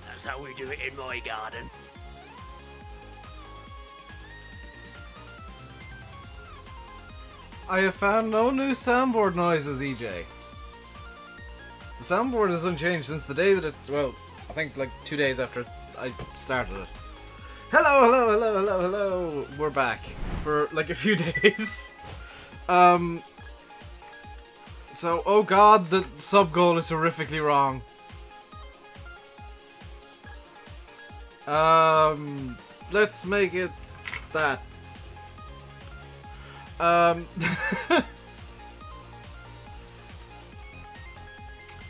That's how we do it in my garden. I have found no new soundboard noises, EJ. The soundboard is unchanged since the day that it's, well, I think like 2 days after I started it. Hello, hello, hello, hello, hello. We're back for like a few days. So, oh god, the sub goal is horrifically wrong. Let's make it that.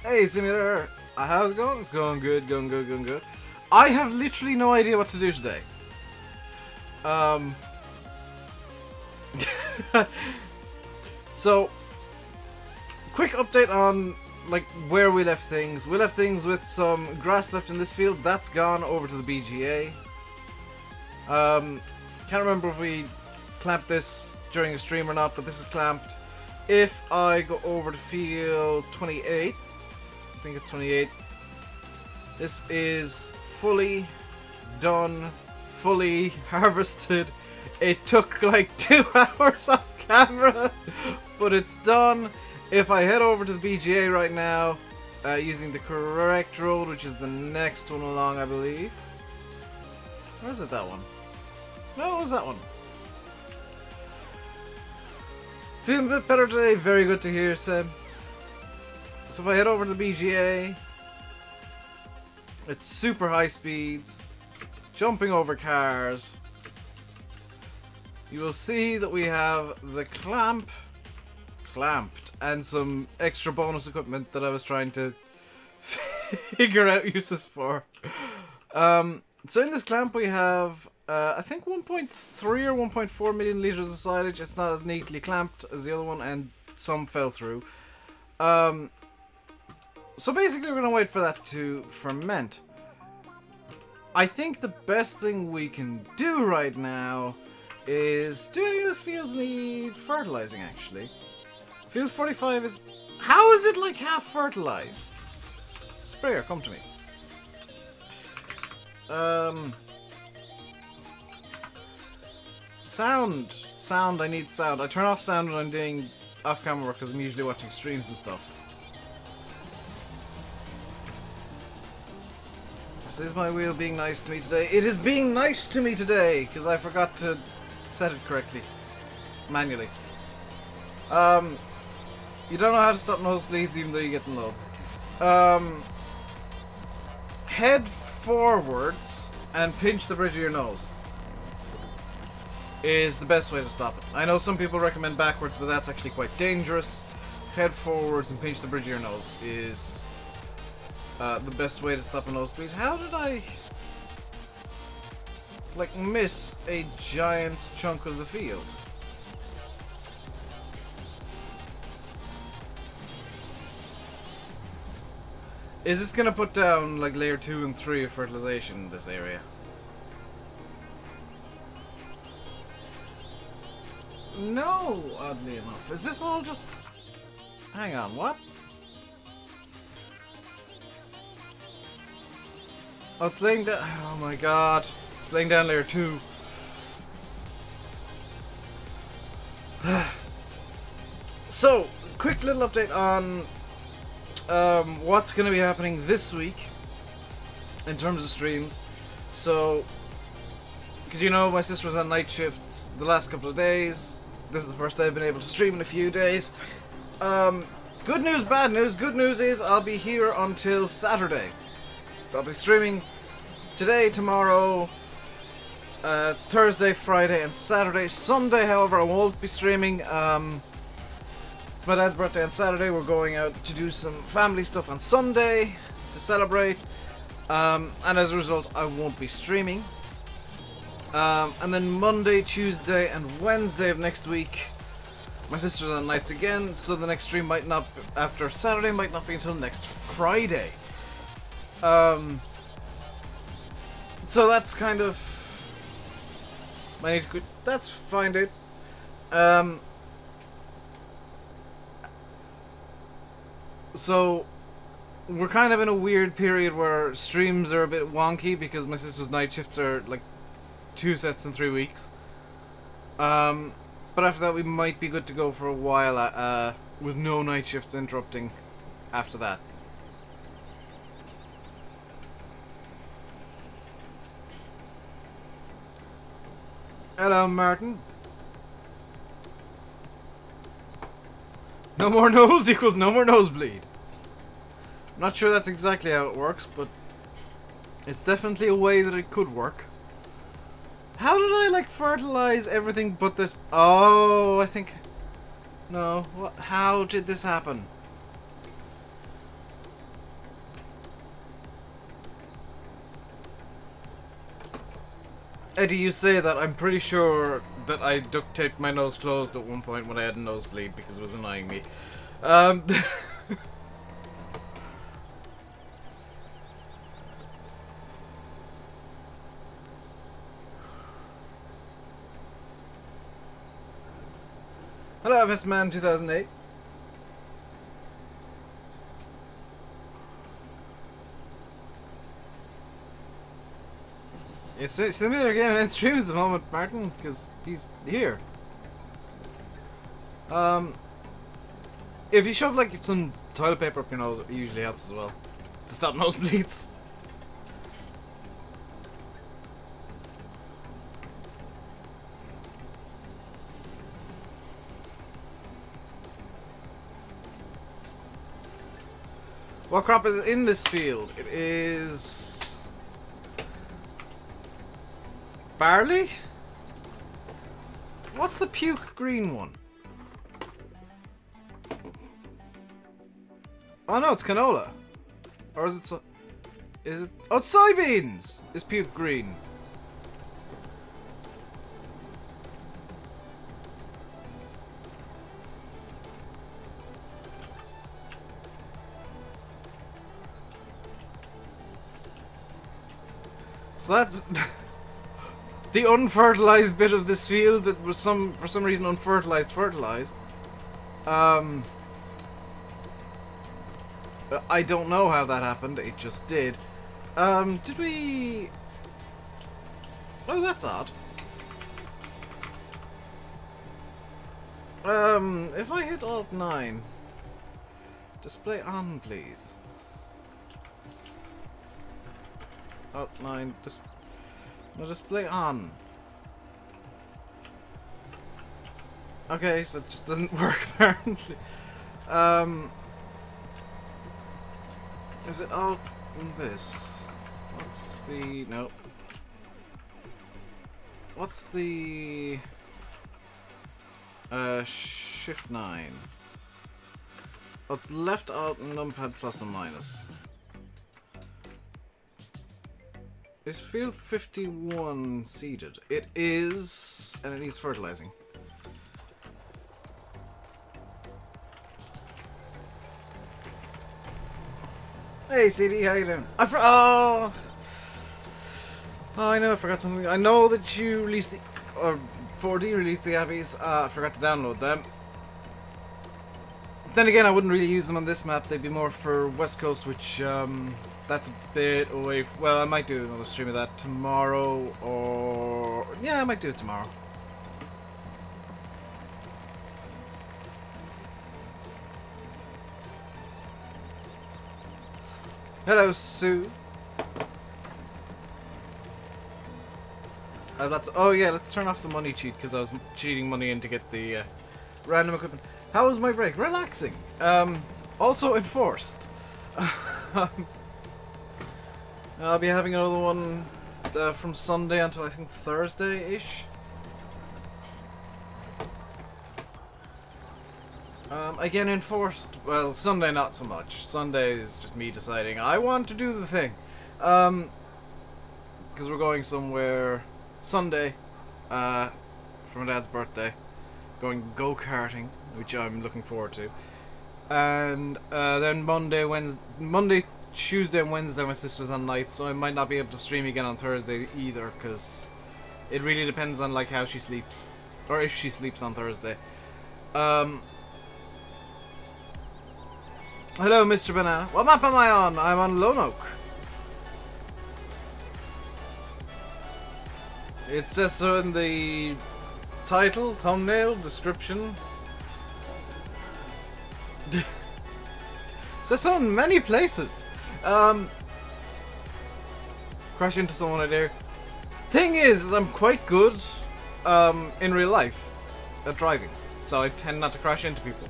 Hey, Simulator. How's it going? It's going good, going good, going good. I have literally no idea what to do today. So, quick update on like where we left things. We left things with some grass left in this field. That's gone over to the BGA. Can't remember if we clamped this during a stream or not, but this is clamped. If I go over to field 28, I think it's 28, this is fully done, fully harvested. It took like 2 hours off camera, but it's done. If I head over to the BGA right now, using the correct road, which is the next one along, I believe. Or is it that one? No, it was that one. Feeling a bit better today. Very good to hear, Seb. So if I head over to the BGA, it's super high speeds, jumping over cars. You will see that we have the clamped, and some extra bonus equipment that I was trying to figure out uses for. So in this clamp we have, I think 1.3 or 1.4 million liters of silage. It's not as neatly clamped as the other one, and some fell through. So basically we're going to wait for that to ferment. I think the best thing we can do right now is... do any of the fields need fertilizing, actually? Field 45 is... how is it like half fertilized? Sprayer, come to me. Sound, I need sound. I turn off sound when I'm doing off-camera work because I'm usually watching streams and stuff. So is my wheel being nice to me today? It is being nice to me today because I forgot to set it correctly. Manually. You don't know how to stop nosebleeds even though you get them loads. Head forwards and pinch the bridge of your nose is the best way to stop it. I know some people recommend backwards, but that's actually quite dangerous. Head forwards and pinch the bridge of your nose is the best way to stop a nosebleed. How did I like miss a giant chunk of the field? Is this gonna put down like layer 2 and 3 of fertilization in this area? No, oddly enough. Is this all just... hang on, what? Oh, it's laying down... oh my god. It's laying down layer 2. So, quick little update on what's going to be happening this week in terms of streams. So, because you know my sister was on night shifts the last couple of days. This is the first day I've been able to stream in a few days. Good news, bad news. Good news is I'll be here until Saturday. I'll be streaming today, tomorrow, Thursday, Friday, and Saturday. Sunday, however, I won't be streaming. It's my dad's birthday on Saturday. We're going out to do some family stuff on Sunday to celebrate. And as a result, I won't be streaming. And then Monday, Tuesday, and Wednesday of next week, my sister's on nights again, so the next stream might not, after Saturday, might not be until next Friday. So that's kind of I need to quit. That's fine, dude. So we're kind of in a weird period where streams are a bit wonky because my sister's night shifts are like 2 sets in 3 weeks. But after that, we might be good to go for a while. With no night shifts interrupting after that. Hello, Martin. No more nose equals no more nosebleed. I'm not sure that's exactly how it works, but it's definitely a way that it could work. How did I, like, fertilize everything but this? Oh, I think... No. What? How did this happen? Eddie, you say that. I'm pretty sure that I duct taped my nose closed at one point when I had a nosebleed because it was annoying me. Hello, FSman 2008. It's similar game and stream at the moment, Martin, because he's here. If you shove like some toilet paper up your nose, it usually helps as well to stop nosebleeds. What crop is in this field? It is... barley? What's the puke green one? Oh no, it's canola. Or is it so... is it... oh, it's soybeans! Is puke green. So that's the unfertilized bit of this field that was for some reason fertilized. I don't know how that happened. It just did. Did we? Oh, that's odd. If I hit Alt 9, display on, please. Alt 9, no, display on. Okay, so it just doesn't work apparently. Is it alt this? What's the nope? What's the shift 9? Oh, it's left alt and numpad plus and minus. Is field 51 seeded? It is, and it needs fertilizing. Hey CD, how you doing? Oh, I know I forgot something. I know that you released the, or 4D released the Abbeys. I forgot to download them. Then again, I wouldn't really use them on this map. They'd be more for West Coast, which that's a bit away. Well, I might do another stream of that tomorrow, or yeah, I might do it tomorrow. Hello, Sue. Oh yeah, let's turn off the money cheat because I was cheating money in to get the random equipment. How was my break? Relaxing. Also enforced. I'll be having another one from Sunday until I think Thursday-ish. Again, enforced. Well, Sunday not so much. Sunday is just me deciding I want to do the thing. Because we're going somewhere Sunday for my dad's birthday. Going go-karting, which I'm looking forward to. And then Monday, Tuesday and Wednesday my sister's on night, so I might not be able to stream again on Thursday either, because It really depends on like how she sleeps, or if she sleeps on Thursday. Hello, Mr. Banana. What map am I on? I'm on Lone Oak. It says so in the title, thumbnail, description. It says so in many places. Crash into someone I dare. Thing is I'm quite good in real life at driving, so I tend not to crash into people.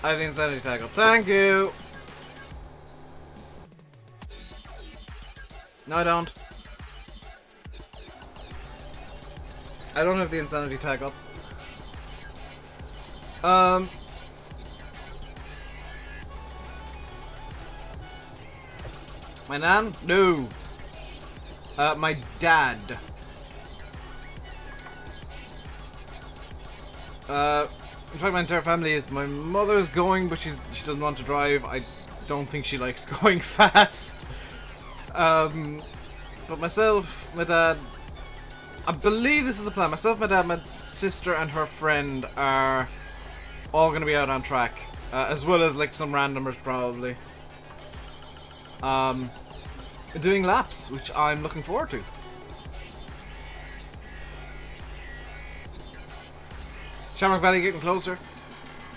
I have the insanity tag up. Thank you! No, I don't. I don't have the insanity tag up. My nan? No. My dad. In fact, my entire family is. My mother's going, but she doesn't want to drive. I don't think she likes going fast. But myself, my dad, I believe this is the plan. Myself, my dad, my sister, and her friend are all going to be out on track, as well as like some randomers probably. Doing laps, which I'm looking forward to. Shamrock Valley getting closer.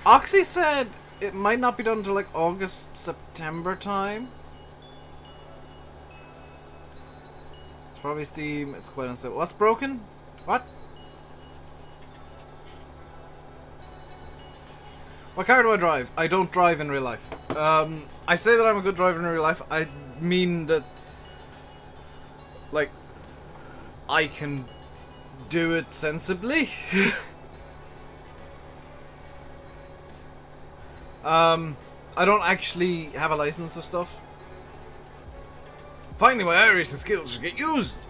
Oxy said it might not be done until like August, September time. It's probably Steam. It's quite unstable. What's broken? What? What car do I drive? I don't drive in real life. I say that I'm a good driver in real life. I mean that, like, I can do it sensibly. I don't actually have a license or stuff. Finally, my iRacing skills should get used.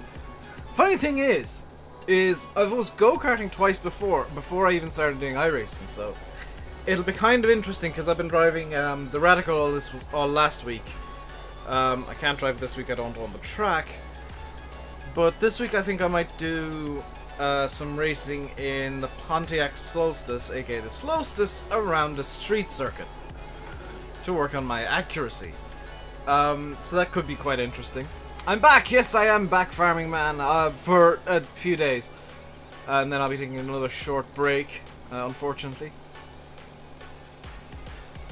Funny thing is I was go-karting twice before I even started doing iRacing, so it'll be kind of interesting because I've been driving the Radical all last week. I can't drive this week, I don't own the track. But this week I think I might do some racing in the Pontiac Solstice, aka the Slowstice, around the street circuit to work on my accuracy. So that could be quite interesting. I'm back! Yes, I am back, farming man, for a few days. And then I'll be taking another short break, unfortunately.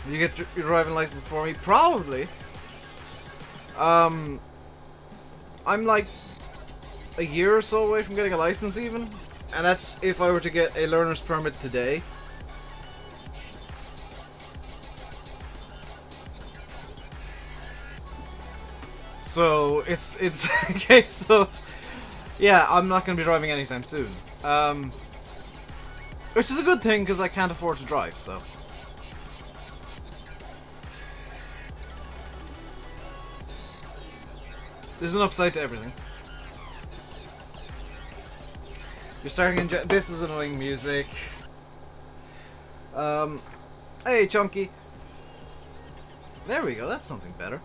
You get your driving license for me? Probably. I'm like a year or so away from getting a license even. And that's if I were to get a learner's permit today. So it's a case of, yeah, I'm not going to be driving anytime soon. Which is a good thing because I can't afford to drive, so. There's an upside to everything. You're starting in this is annoying music. Hey, Chunky. There we go, that's something better.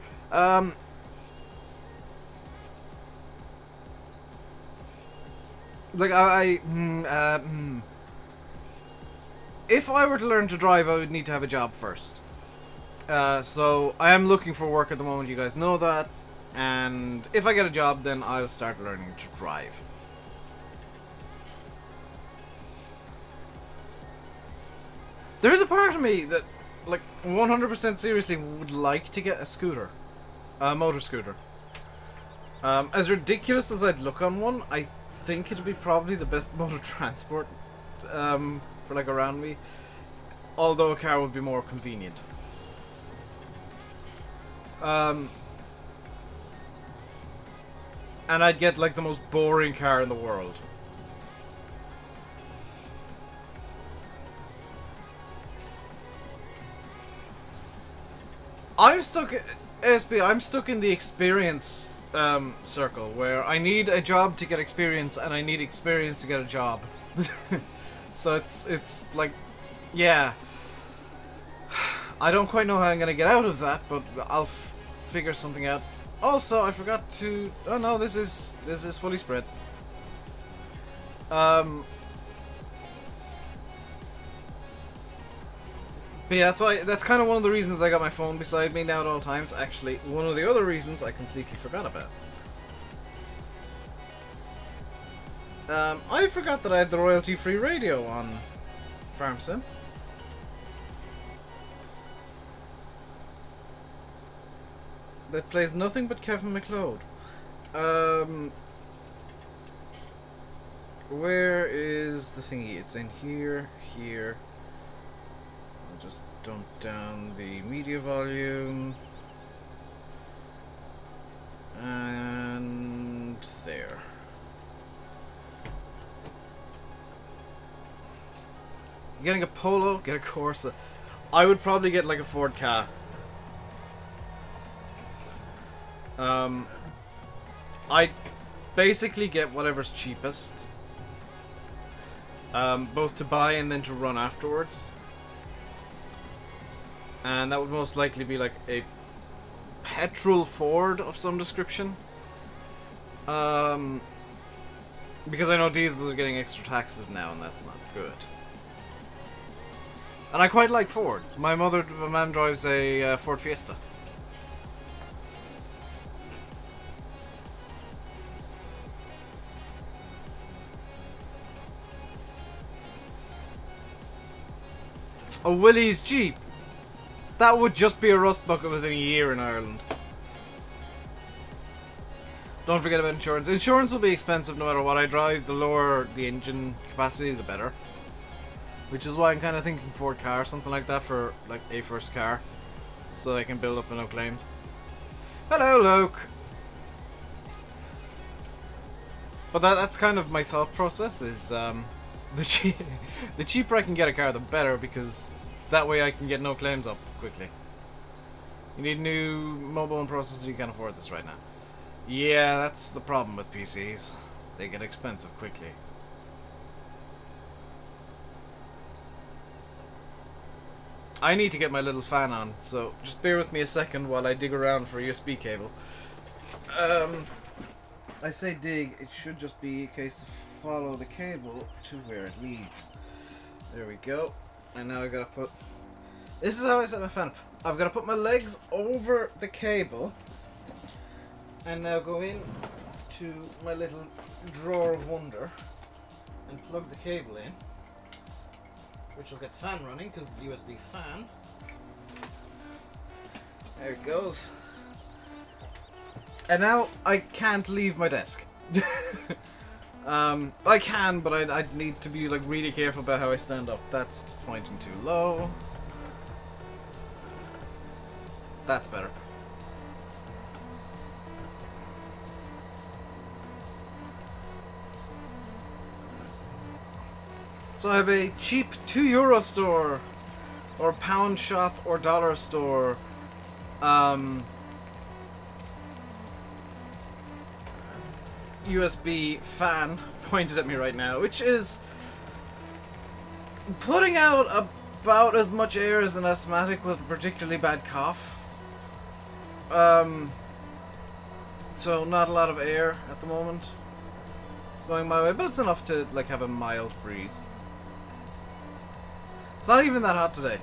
Like, if I were to learn to drive, I would need to have a job first. So, I am looking for work at the moment, you guys know that. And if I get a job, then I'll start learning to drive. There is a part of me that, like, 100% seriously would like to get a scooter. A motor scooter. As ridiculous as I'd look on one, I think it'd be probably the best mode of transport for like around me, although a car would be more convenient. And I'd get like the most boring car in the world. I'm stuck, SB, I'm stuck in the experience circle where I need a job to get experience and I need experience to get a job. So it's like, yeah. I don't quite know how I'm gonna get out of that, but I'll figure something out. Also, I forgot to. Oh no, this is fully spread. But yeah, that's kind of one of the reasons I got my phone beside me now at all times. Actually, one of the other reasons I completely forgot about. I forgot that I had the royalty-free radio on Farm Sim. That plays nothing but Kevin McLeod. Where is the thingy? It's in here, here. I'll just dump down the media volume. And there. Getting a Polo, get a Corsa. I would probably get like a Ford Ka. I basically get whatever's cheapest. Both to buy and then to run afterwards. And that would most likely be like a petrol Ford of some description. Because I know diesels are getting extra taxes now and that's not good. And I quite like Fords. My mom drives a Ford Fiesta. A Willys Jeep. That would just be a rust bucket within a year in Ireland. Don't forget about insurance. Insurance will be expensive no matter what I drive. The lower the engine capacity, the better. Which is why I'm kind of thinking Ford car, something like that for like a first car. So I can build up enough claims. Hello, Luke. But that's kind of my thought process is the cheaper I can get a car, the better, because that way I can get no claims up quickly. You need new mobile and processors, you can't afford this right now. Yeah, that's the problem with PCs. They get expensive quickly. I need to get my little fan on, so just bear with me a second while I dig around for a USB cable. I say dig, it should just be a case of follow the cable to where it leads. There we go. And now I gotta put... This is how I set my fan up. I've gotta put my legs over the cable. And now go in to my little drawer of wonder. And plug the cable in. Which will get the fan running because it's a USB fan. There it goes. And now I can't leave my desk. I can, but I'd need to be like really careful about how I stand up. That's pointing too low. That's better. So I have a cheap €2 store, or pound shop, or dollar store. USB fan pointed at me right now, which is putting out about as much air as an asthmatic with a particularly bad cough. So not a lot of air at the moment going my way, but it's enough to like have a mild breeze. It's not even that hot today.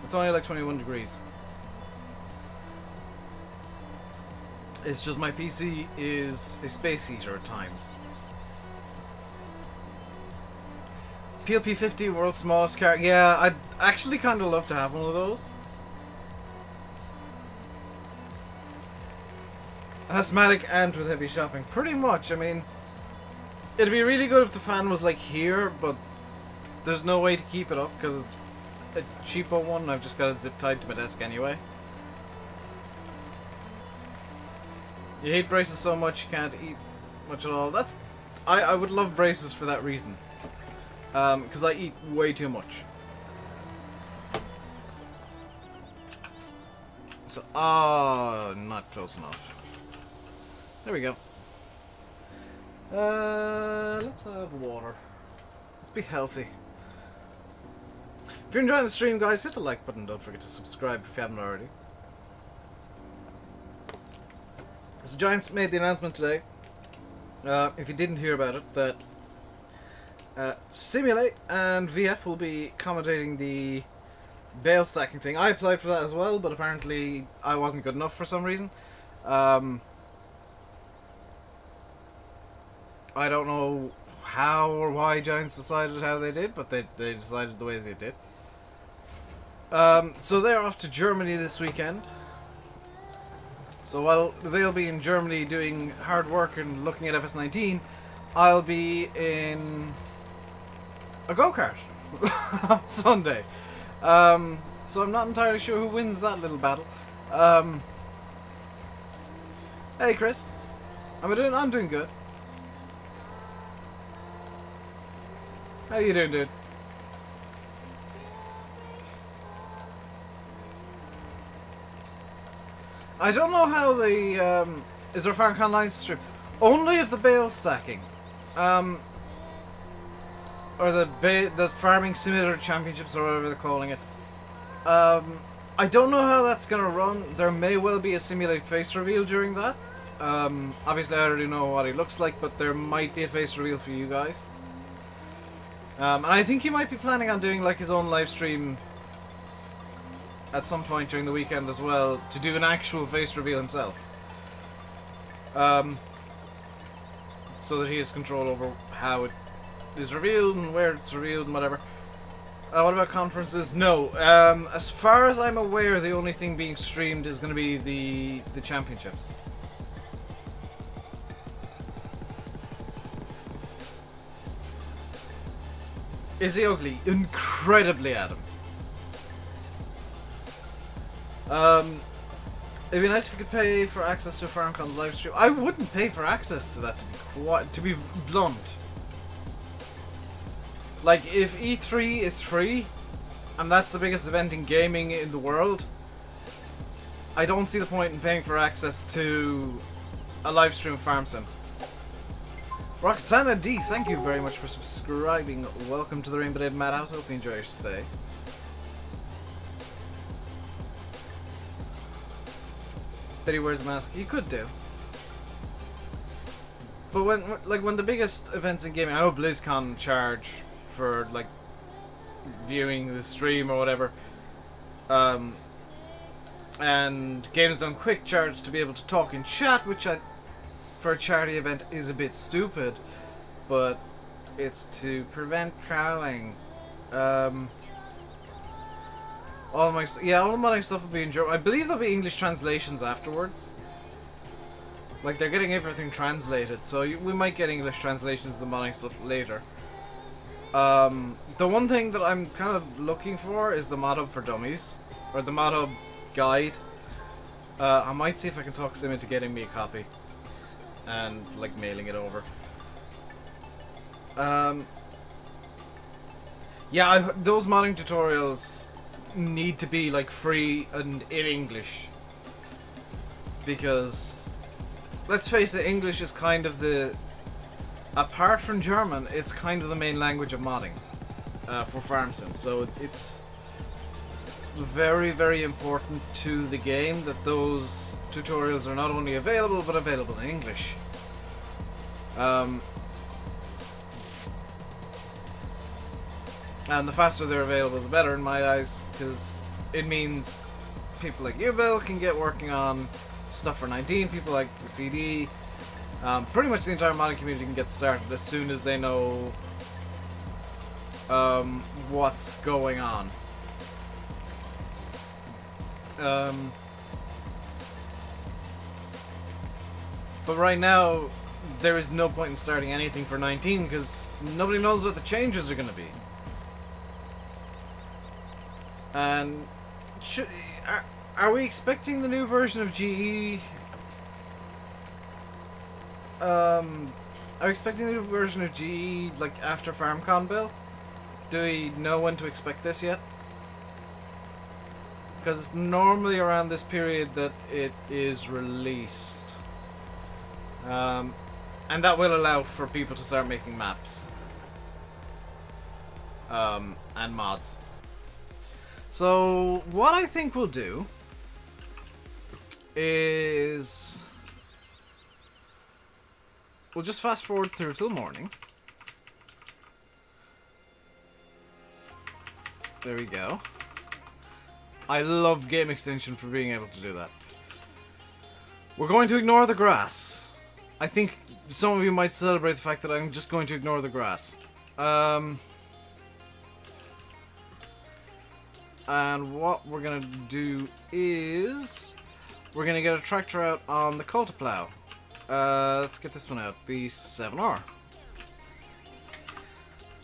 It's only like 21 degrees. It's just my PC is a space heater at times. PLP50, world's smallest car. Yeah, I'd actually kind of love to have one of those. Asthmatic and with heavy shopping. Pretty much, I mean... It'd be really good if the fan was like here, but there's no way to keep it up because it's a cheapo one. I've just got it zip tied to my desk anyway. You hate braces so much you can't eat much at all. That's... I would love braces for that reason. Because I eat way too much. So, not close enough. There we go. Let's have water. Let's be healthy. you're enjoying the stream, guys, hit the like button. Don't forget to subscribe if you haven't already. So Giants made the announcement today, if you didn't hear about it, that Simulate and VF will be commentating the bale stacking thing. I applied for that as well, but apparently I wasn't good enough for some reason. I don't know how or why Giants decided how they did, but they decided the way they did. So they're off to Germany this weekend. So while they'll be in Germany doing hard work and looking at FS19, I'll be in a go-kart on Sunday. So I'm not entirely sure who wins that little battle. Hey Chris, I'm doing good. How you doing, dude? I don't know how the is there a FarmCon live stream? Only of the bale stacking, or the farming simulator championships or whatever they're calling it. I don't know how that's gonna run. There may well be a simulate face reveal during that. Obviously I already know what he looks like, but there might be a face reveal for you guys. And I think he might be planning on doing like his own live stream at some point during the weekend as well, to do an actual face reveal himself. So that he has control over how it is revealed and where it's revealed and whatever. What about conferences? No. As far as I'm aware, the only thing being streamed is going to be the championships. Is he ugly? Incredibly, Adam. It'd be nice if you could pay for access to a FarmCon live stream. I wouldn't pay for access to that, to be blunt. Like, if E3 is free, and that's the biggest event in gaming in the world, I don't see the point in paying for access to a live stream of Farm Sim. Roxana D, thank you very much for subscribing. Welcome to the RainbowDave Madhouse. Hope you enjoy your stay. That he wears a mask. He could do. But when the biggest events in gaming, I know BlizzCon charge for like viewing the stream or whatever, and Games Done Quick charge to be able to talk in chat, which for a charity event is a bit stupid, but it's to prevent trolling. All my stuff will be in German. I believe there'll be English translations afterwards. Like, they're getting everything translated, so we might get English translations of the modding stuff later. The one thing that I'm kind of looking for is the mod hub for dummies, or the mod hub guide. I might see if I can talk Sim into getting me a copy and like mailing it over. Yeah, those modding tutorials need to be like free and in English, because let's face it, English is kind of apart from German, it's kind of the main language of modding for Farm Sim, so it's very, very important to the game that those tutorials are not only available, but available in English. And the faster they're available, the better in my eyes, because it means people like you, Bill, can get working on stuff for 19, people like the CD, pretty much the entire modding community can get started as soon as they know what's going on. But right now, there is no point in starting anything for 19 because nobody knows what the changes are going to be. And are we expecting the new version of GE? Are we expecting the new version of GE like after FarmCon, Bill? Do we know when to expect this yet? Because normally around this period that it is released. And that will allow for people to start making maps. And mods. So, what I think we'll do is we'll just fast forward through till morning. There we go. I love Game Extension for being able to do that. We're going to ignore the grass. I think some of you might celebrate the fact that I'm just going to ignore the grass. And what we're going to do is we're going to get a tractor out on the Cultiplow. Let's get this one out, the 7R.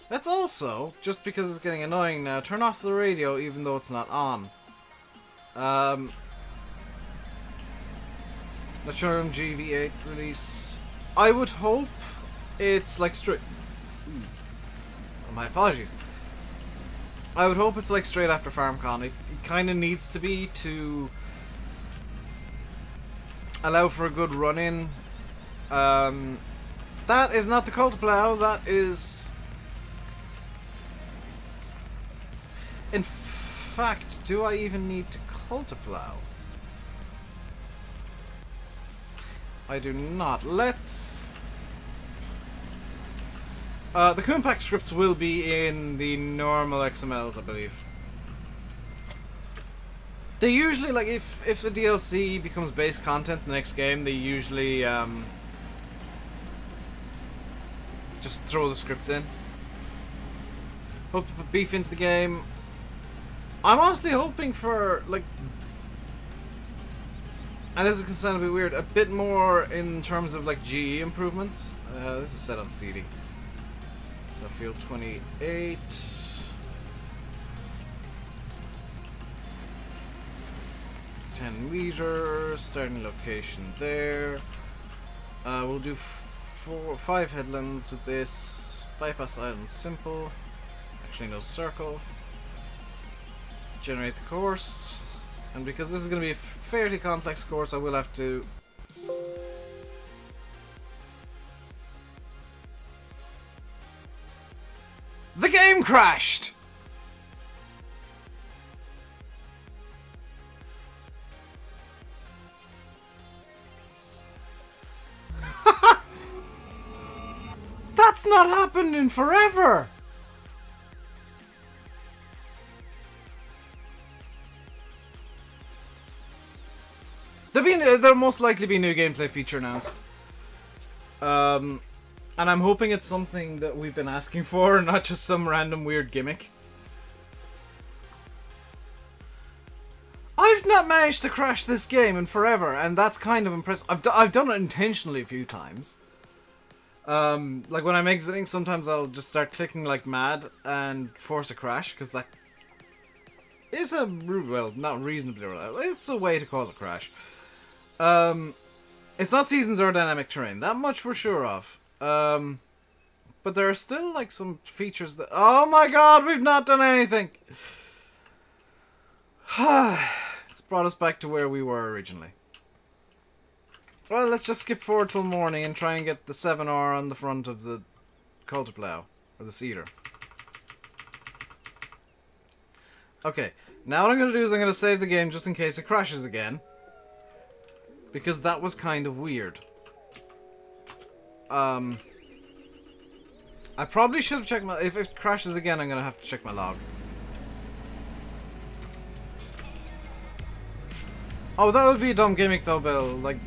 Let's also, just because it's getting annoying now, turn off the radio even though it's not on. Let's show them GV8 release. I would hope it's like straight... my apologies. I would hope it's like straight after FarmCon. It kind of needs to be to allow for a good run-in. That is not the Cultiplow, that is... In fact, do I even need to Cultiplow? I do not. Let's... the Compact scripts will be in the normal XMLs, I believe. They usually, like, if the DLC becomes base content in the next game, they usually, just throw the scripts in. Hope to put beef into the game. I'm honestly hoping for, like, and this is going to sound a bit weird, a bit more in terms of, like, GE improvements. This is set on CD. So field 28. $10 starting location there. We'll do 5 headlands with this. Bypass island simple. Actually, no circle. Generate the course. And because this is going to be a fairly complex course, I will have to... The game crashed! That's not happened in forever! There'll most likely be a new gameplay feature announced. And I'm hoping it's something that we've been asking for, not just some random weird gimmick. I've not managed to crash this game in forever, and that's kind of impressive. I've done it intentionally a few times. Like when I'm exiting, sometimes I'll just start clicking like mad and force a crash, because that is a, well, not reasonably reliable. It's a way to cause a crash. It's not Seasons or Dynamic Terrain, that much we're sure of. But there are still like some features that... Oh my god, we've not done anything! It's brought us back to where we were originally. Well, let's just skip forward till morning and try and get the 7R on the front of the Cultiplow, or the Cedar. Okay, now what I'm going to do is I'm going to save the game just in case it crashes again. Because that was kind of weird. I probably should have checked my... If it crashes again, I'm going to have to check my log. Oh, that would be a dumb gimmick though, Bill. Like,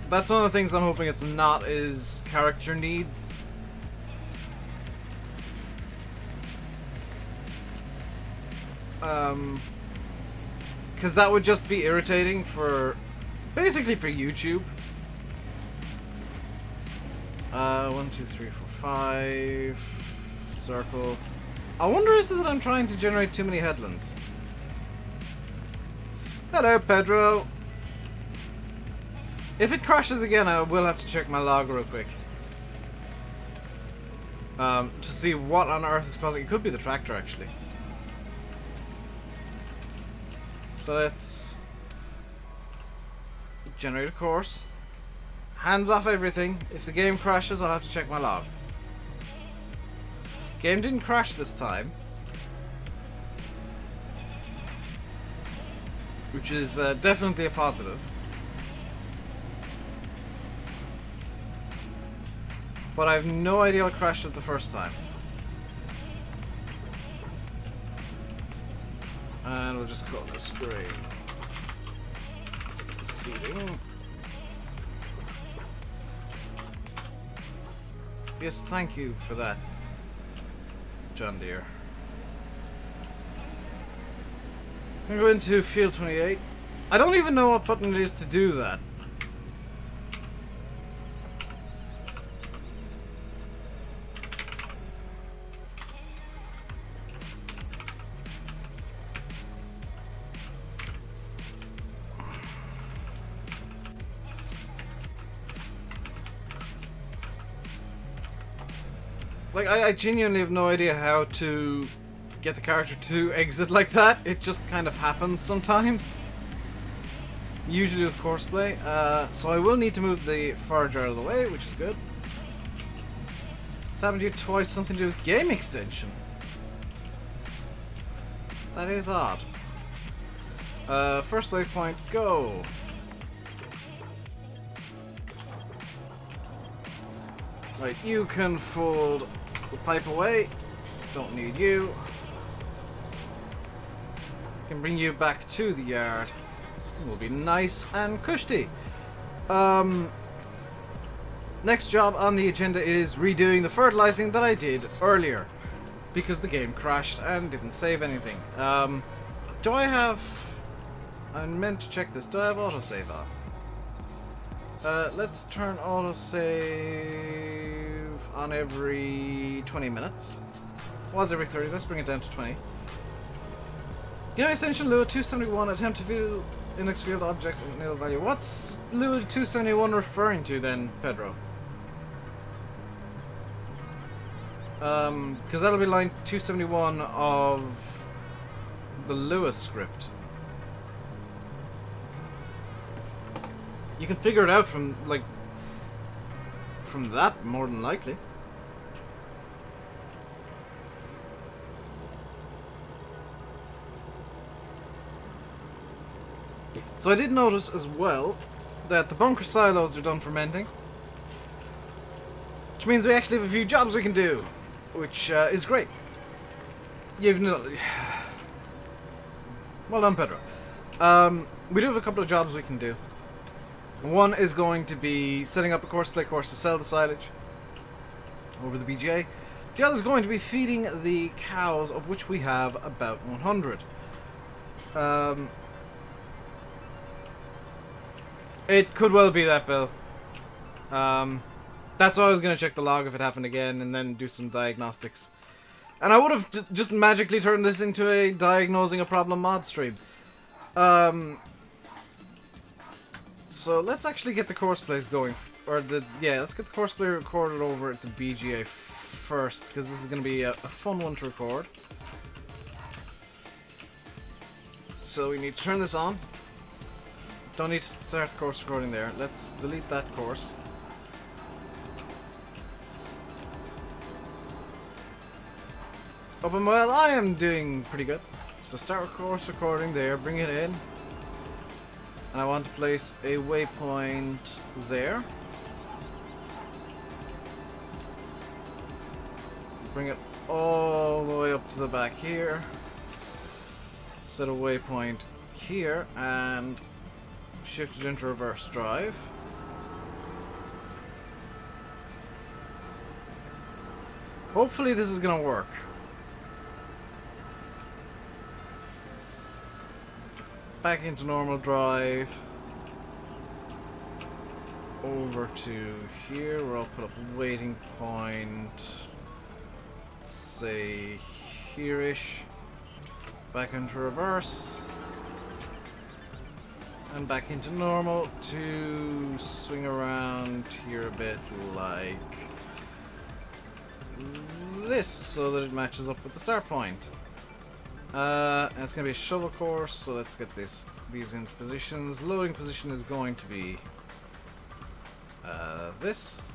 that's one of the things I'm hoping it's not, is character needs. Because that would just be irritating for... Basically for YouTube. 1, 2, 3, 4, 5. Circle. I wonder is it that I'm trying to generate too many headlands? Hello, Pedro. If it crashes again, I will have to check my log real quick. To see what on earth is causing it. It could be the tractor, actually. So let's... generate a course. Hands off everything. If the game crashes, I'll have to check my log. Game didn't crash this time. which is definitely a positive. But I have no idea what crashed it the first time. And we'll just call this grade seating. Yes, thank you for that, John Deere. I'm going to go into field 28. I don't even know what button it is to do that. Like, I genuinely have no idea how to get the character to exit like that. It just kind of happens sometimes. Usually with courseplay. So I will need to move the forge out of the way, which is good. It's happened to you twice, something to do with game extension. That is odd. First waypoint, go! Right, you can fold the pipe away. Don't need you. Can bring you back to the yard. It will be nice and cushy. Next job on the agenda is redoing the fertilizing that I did earlier, because the game crashed and didn't save anything. Do I have... I meant to check this. Do I have autosave on? Let's turn autosave on every 20 minutes. Was every 30. Let's bring it down to 20. Game extension Lua 271. Attempt to view index field object with nil value. What's Lua 271 referring to then, Pedro? Because that'll be line 271 of the Lua script. You can figure it out from, like, from that, more than likely. So I did notice as well that the bunker silos are done fermenting, which means we actually have a few jobs we can do, which is great. You've well done, Pedro. We do have a couple of jobs we can do. One is going to be setting up a courseplay course to sell the silage over the BGA. The other is going to be feeding the cows, of which we have about 100. It could well be that, Bill. That's why I was going to check the log if it happened again and then do some diagnostics. And I would have just magically turned this into a diagnosing a problem mod stream. So let's actually get the courseplays going. Let's get the courseplay recorded over at the BGA first, because this is going to be a fun one to record. So we need to turn this on. Don't need to start the course recording there. Let's delete that course. Open well, I am doing pretty good. So start course recording there, bring it in. And I want to place a waypoint there. Bring it all the way up to the back here. Set a waypoint here and shift it into reverse drive. Hopefully this is gonna work. Back into normal drive. Over to here where I'll put up a waiting point. Let's say here-ish. Back into reverse. And back into normal to swing around here a bit like this so that it matches up with the start point. And it's going to be a shovel course, so let's get these into positions. Loading position is going to be this.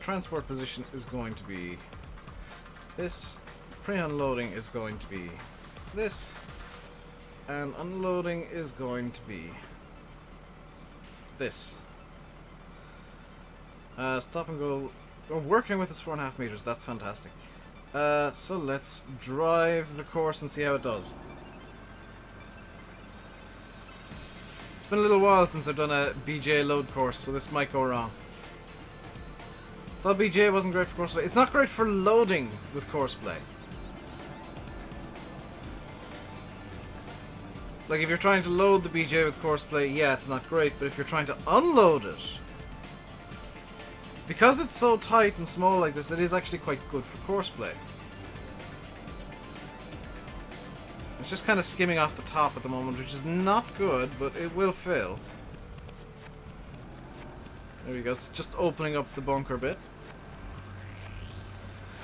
Transport position is going to be this. Pre-unloading is going to be this. And unloading is going to be this. Stop and go. We're working with this 4.5 meters. That's fantastic. So let's drive the course and see how it does. It's been a little while since I've done a BJ load course, so this might go wrong. Thought BJ wasn't great for course play. It's not great for loading with course play. Like, if you're trying to load the BJ with course play, yeah, it's not great, but if you're trying to unload it, because it's so tight and small like this, it is actually quite good for course play. It's just kind of skimming off the top at the moment, which is not good, but it will fill. There we go, it's just opening up the bunker bit.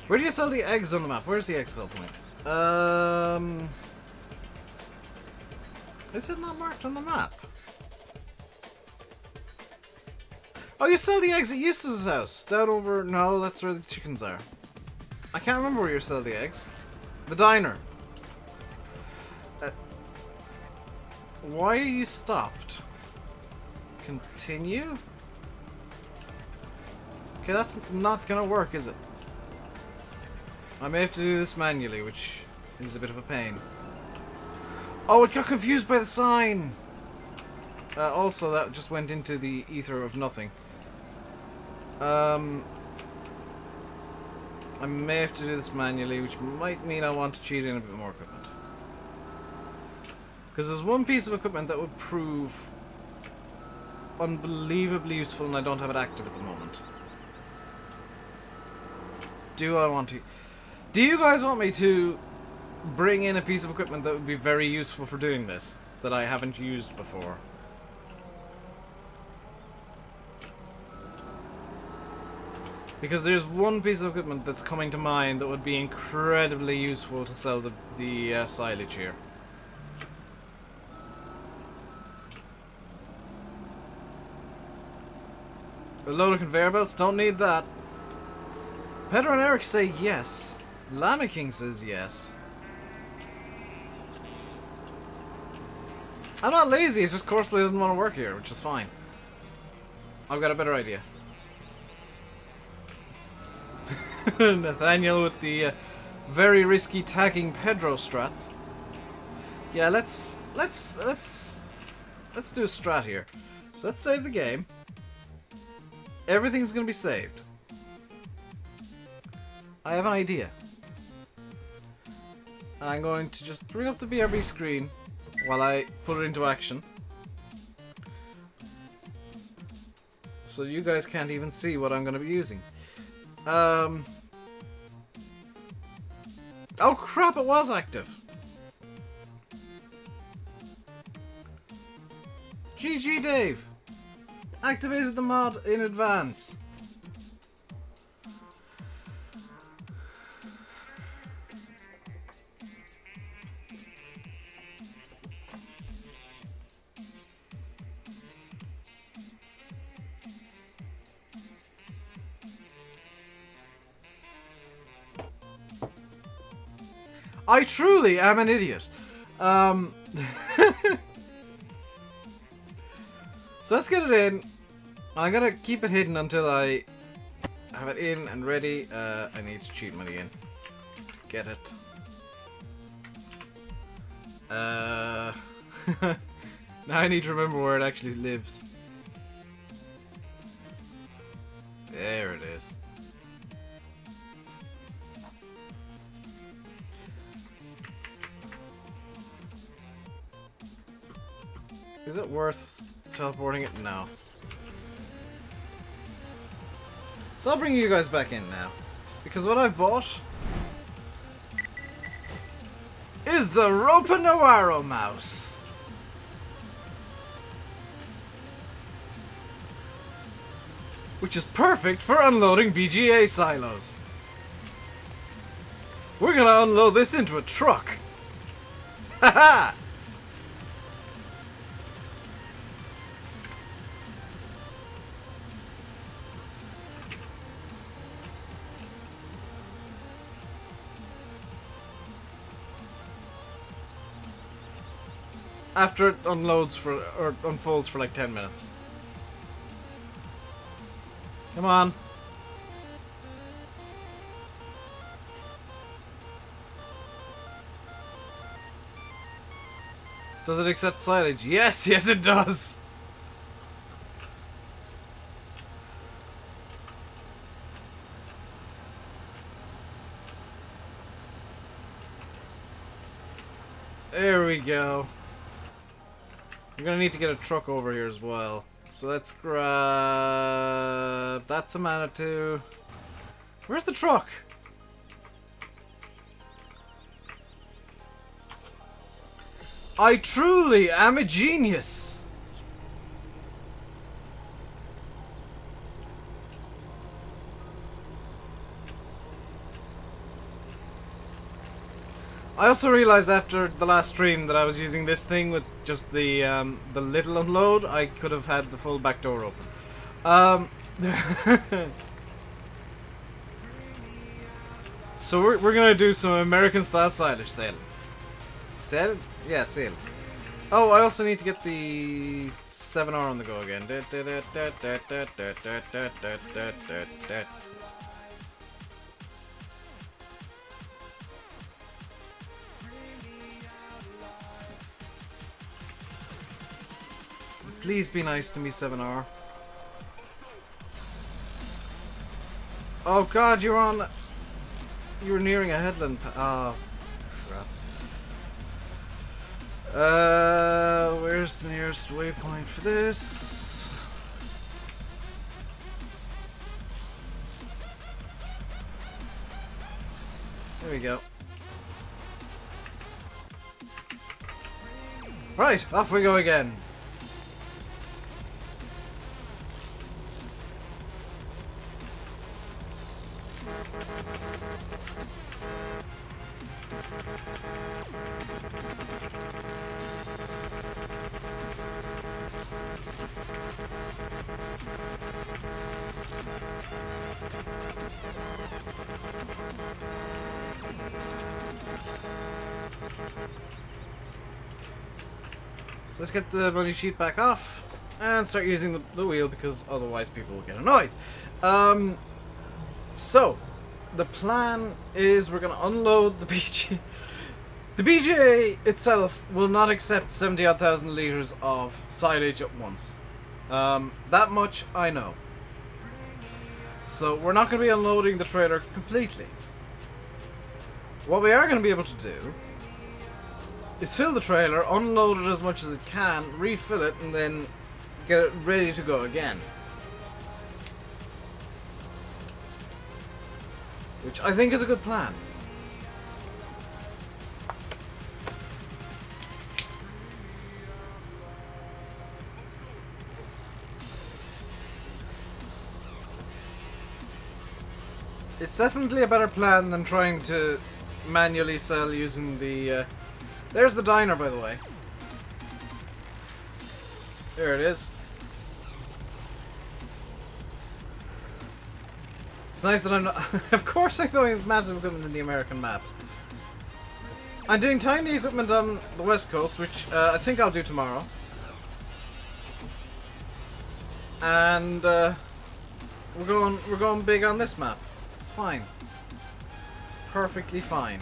Where do you sell the eggs on the map? Where's the egg sell point? Is it not marked on the map? Oh, you sell the eggs at Eustace's house. Down over... No, that's where the chickens are. I can't remember where you sell the eggs. The diner. Why are you stopped? Continue? Okay, that's not gonna work, is it? I may have to do this manually, which is a bit of a pain. Oh, it got confused by the sign! Also, that just went into the ether of nothing. I may have to do this manually, which might mean I want to cheat in a bit more equipment. Because there's one piece of equipment that would prove unbelievably useful and I don't have it active at the moment. Do I want to... Do you guys want me to bring in a piece of equipment that would be very useful for doing this, that I haven't used before? Because there's one piece of equipment that's coming to mind that would be incredibly useful to sell the silage here. A load of conveyor belts? Don't need that. Pedro and Eric say yes. Llama King says yes. I'm not lazy, it's just Courseplay doesn't want to work here, which is fine. I've got a better idea. Nathaniel with the very risky tagging Pedro strats. Yeah, let's do a strat here. So let's save the game. Everything's gonna be saved. I have an idea. I'm going to just bring up the BRB screen while I put it into action. So you guys can't even see what I'm going to be using. Oh crap, it was active. GG Dave. Activated the mod in advance. I truly am an idiot. So let's get it in. I'm gonna keep it hidden until I have it in and ready. I need to cheat money in. Get it. Now I need to remember where it actually lives. There it is. Is it worth teleporting it? No. So I'll bring you guys back in now. Because what I've bought is the Ropa Navarro mouse. Which is perfect for unloading VGA silos. We're gonna unload this into a truck. Haha! after it unloads for or unfolds for like 10 minutes. Come on. Does it accept silage? Yes, yes it does. There we go. I'm gonna need to get a truck over here as well. So let's grab... That's a Manitou. Where's the truck? I truly am a genius. I also realized after the last stream that I was using this thing with just the little unload. I could have had the full back door open. So we're gonna do some American style silage sale. Sale? Yeah, sale. Oh, I also need to get the 7R on the go again. Please be nice to me, 7R. Oh god, you were nearing a headland. Oh, crap. Where's the nearest waypoint for this? There we go. Right, off we go again. So let's get the bloody sheet back off and start using the wheel because otherwise people will get annoyed. So the plan is we're going to unload the BJ. The BJ itself will not accept 70,000 litres of silage at once. That much I know. So we're not going to be unloading the trailer completely. What we are going to be able to do is fill the trailer, unload it as much as it can, refill it, and then get it ready to go again. Which I think is a good plan. It's definitely a better plan than trying to manually sell using the... There's the diner, by the way. There it is. It's nice that I'm not... Of course I'm going with massive equipment in the American map. I'm doing tiny equipment on the west coast, which I think I'll do tomorrow. And we're going big on this map. It's fine. It's perfectly fine.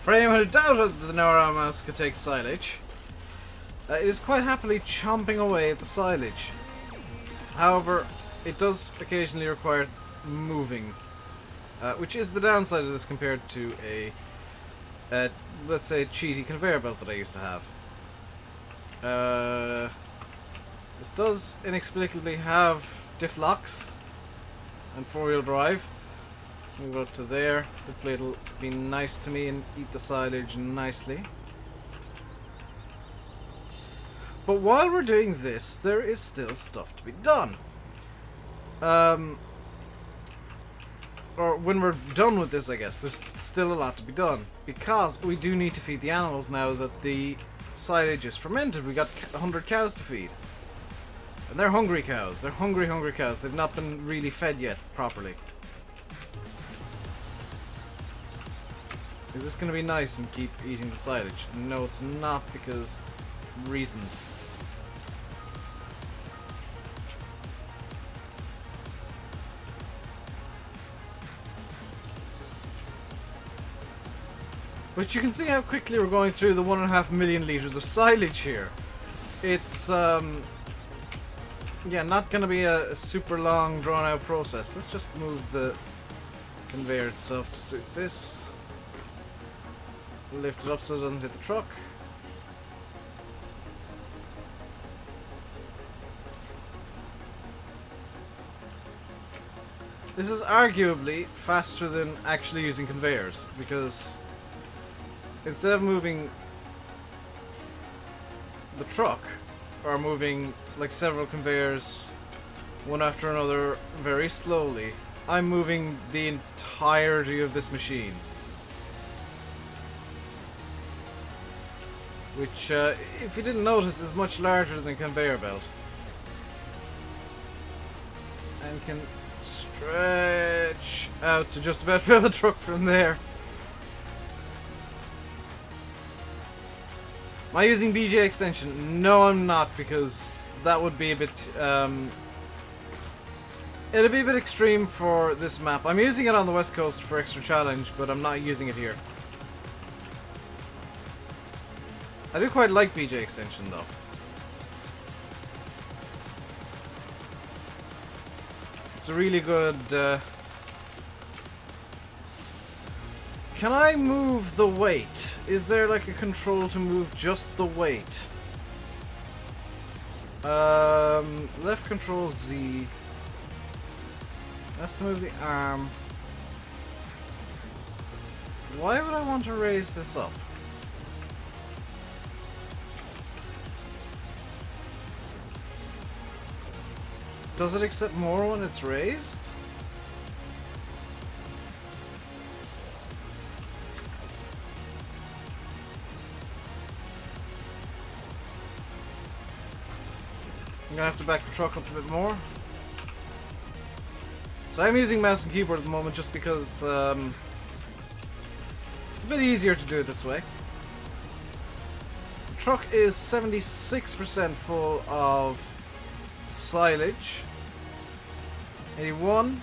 For anyone who doubted that the Nora mouse could take silage, it is quite happily chomping away at the silage. However, it does occasionally require moving, which is the downside of this compared to a, let's say, cheaty conveyor belt that I used to have. This does inexplicably have diff locks and four-wheel drive. Let's move up to there. Hopefully it'll be nice to me and eat the silage nicely. But while we're doing this, there is still stuff to be done. Or when we're done with this, I guess, there's still a lot to be done. Because we do need to feed the animals now that the silage is fermented. We got 100 cows to feed. And they're hungry cows. They're hungry, hungry cows. They've not been really fed yet properly. Is this going to be nice and keep eating the silage? No, it's not, because reasons. But you can see how quickly we're going through the 1.5 million litres of silage here. It's, yeah, not going to be a super long, drawn-out process. Let's just move the conveyor itself to suit this. Lift it up so it doesn't hit the truck. This is arguably faster than actually using conveyors, because instead of moving the truck, or moving like several conveyors one after another very slowly, I'm moving the entirety of this machine. Which, if you didn't notice, is much larger than a conveyor belt. And can stretch out to just about fill the truck from there. Am I using BJ extension? No, I'm not, because that would be a bit, it'd be a bit extreme for this map. I'm using it on the West Coast for extra challenge, but I'm not using it here. I do quite like BJ extension, though. It's a really good, Can I move the weight? Is there like a control to move just the weight? Left control Z. That's to move the arm. Why would I want to raise this up? Does it accept more when it's raised? I'm gonna have to back the truck up a bit more. So I'm using mouse and keyboard at the moment just because it's a bit easier to do it this way. The truck is 76% full of silage. 81,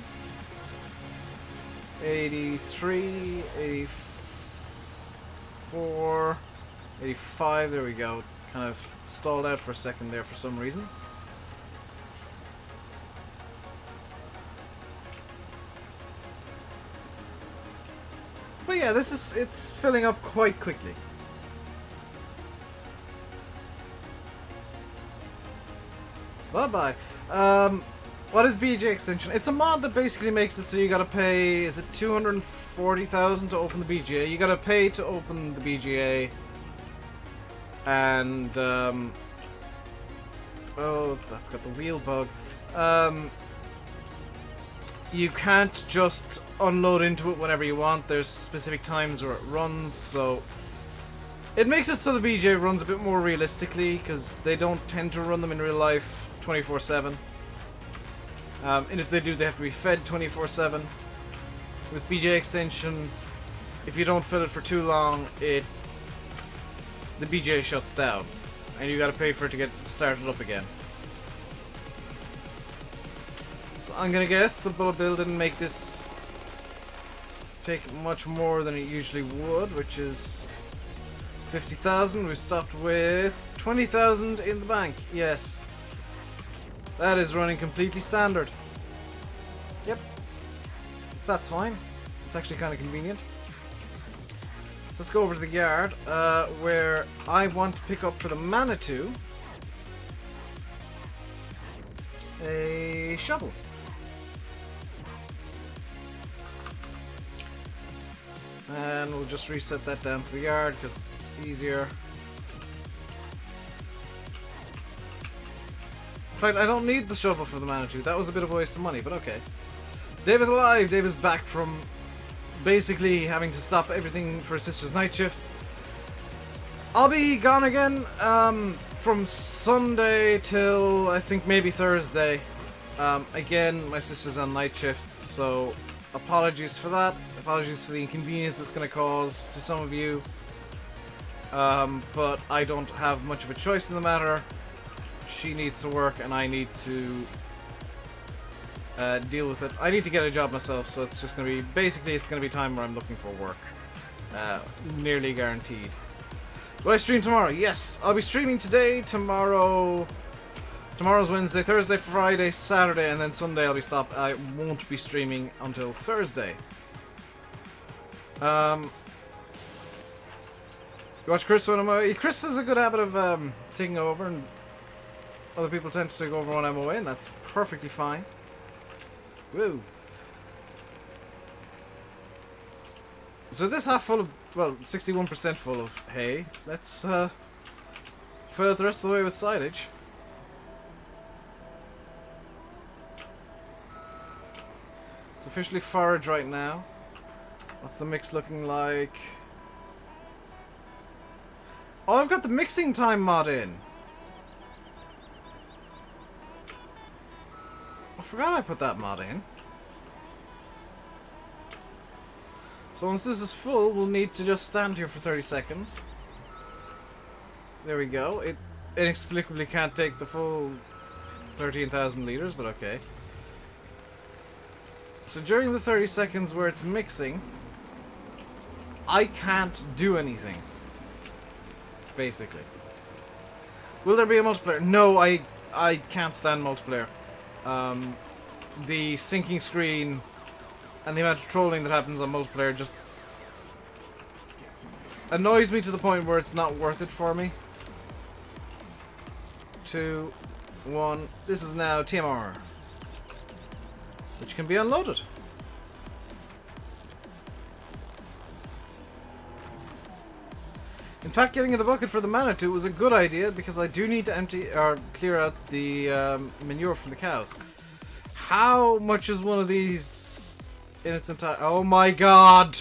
83, 84, 85, there we go. Kind of stalled out for a second there for some reason. But yeah, it's filling up quite quickly. Bye-bye. What is BJ extension? It's a mod that basically makes it so you gotta pay, is it 240,000 to open the BGA? You gotta pay to open the BGA. And, oh, that's got the wheel bug. You can't just unload into it whenever you want. There's specific times where it runs, so it makes it so the BGA runs a bit more realistically, because they don't tend to run them in real life 24/7. And if they do, they have to be fed 24/7. With BJ extension, if you don't fill it for too long, the BJ shuts down, and you gotta pay for it to get started up again. So I'm gonna guess the BulletBill didn't make this take much more than it usually would, which is 50,000. We stopped with 20,000 in the bank. Yes. That is running completely standard. Yep. That's fine. It's actually kind of convenient. So let's go over to the yard, where I want to pick up for the Manitou a shovel. And we'll just reset that down to the yard because it's easier. In fact, I don't need the shovel for the Manitou. That was a bit of a waste of money, but okay. Dave is alive. Dave is back from basically having to stop everything for his sister's night shifts. I'll be gone again from Sunday till I think maybe Thursday. Again, my sister's on night shifts, so apologies for that. Apologies for the inconvenience it's going to cause to some of you. But I don't have much of a choice in the matter. She needs to work and I need to deal with it. I need to get a job myself, so it's just going to be... Basically, it's going to be time where I'm looking for work. Nearly guaranteed. Will I stream tomorrow? Yes! I'll be streaming today, tomorrow... Tomorrow's Wednesday, Thursday, Friday, Saturday, and then Sunday I'll be stopped. I won't be streaming until Thursday. You watch Chris when I'm away? Chris has a good habit of taking over, and other people tend to take over when I'm away, and that's perfectly fine. Woo! So this half full of, well, 61% full of hay. Let's fill it the rest of the way with silage. It's officially forage right now. What's the mix looking like? Oh, I've got the mixing time mod in. I forgot I put that mod in. So once this is full, we'll need to just stand here for 30 seconds. There we go. It inexplicably can't take the full 13,000 liters, but okay. So during the 30 seconds where it's mixing, I can't do anything. Basically. Will there be a multiplayer? No, I can't stand multiplayer. The sinking screen and the amount of trolling that happens on multiplayer just annoys me to the point where it's not worth it for me. 2, 1. This is now TMR, which can be unloaded. In fact, getting in the bucket for the Manitou was a good idea because I do need to empty or clear out the manure from the cows. How much is one of these in its entire... Oh my god!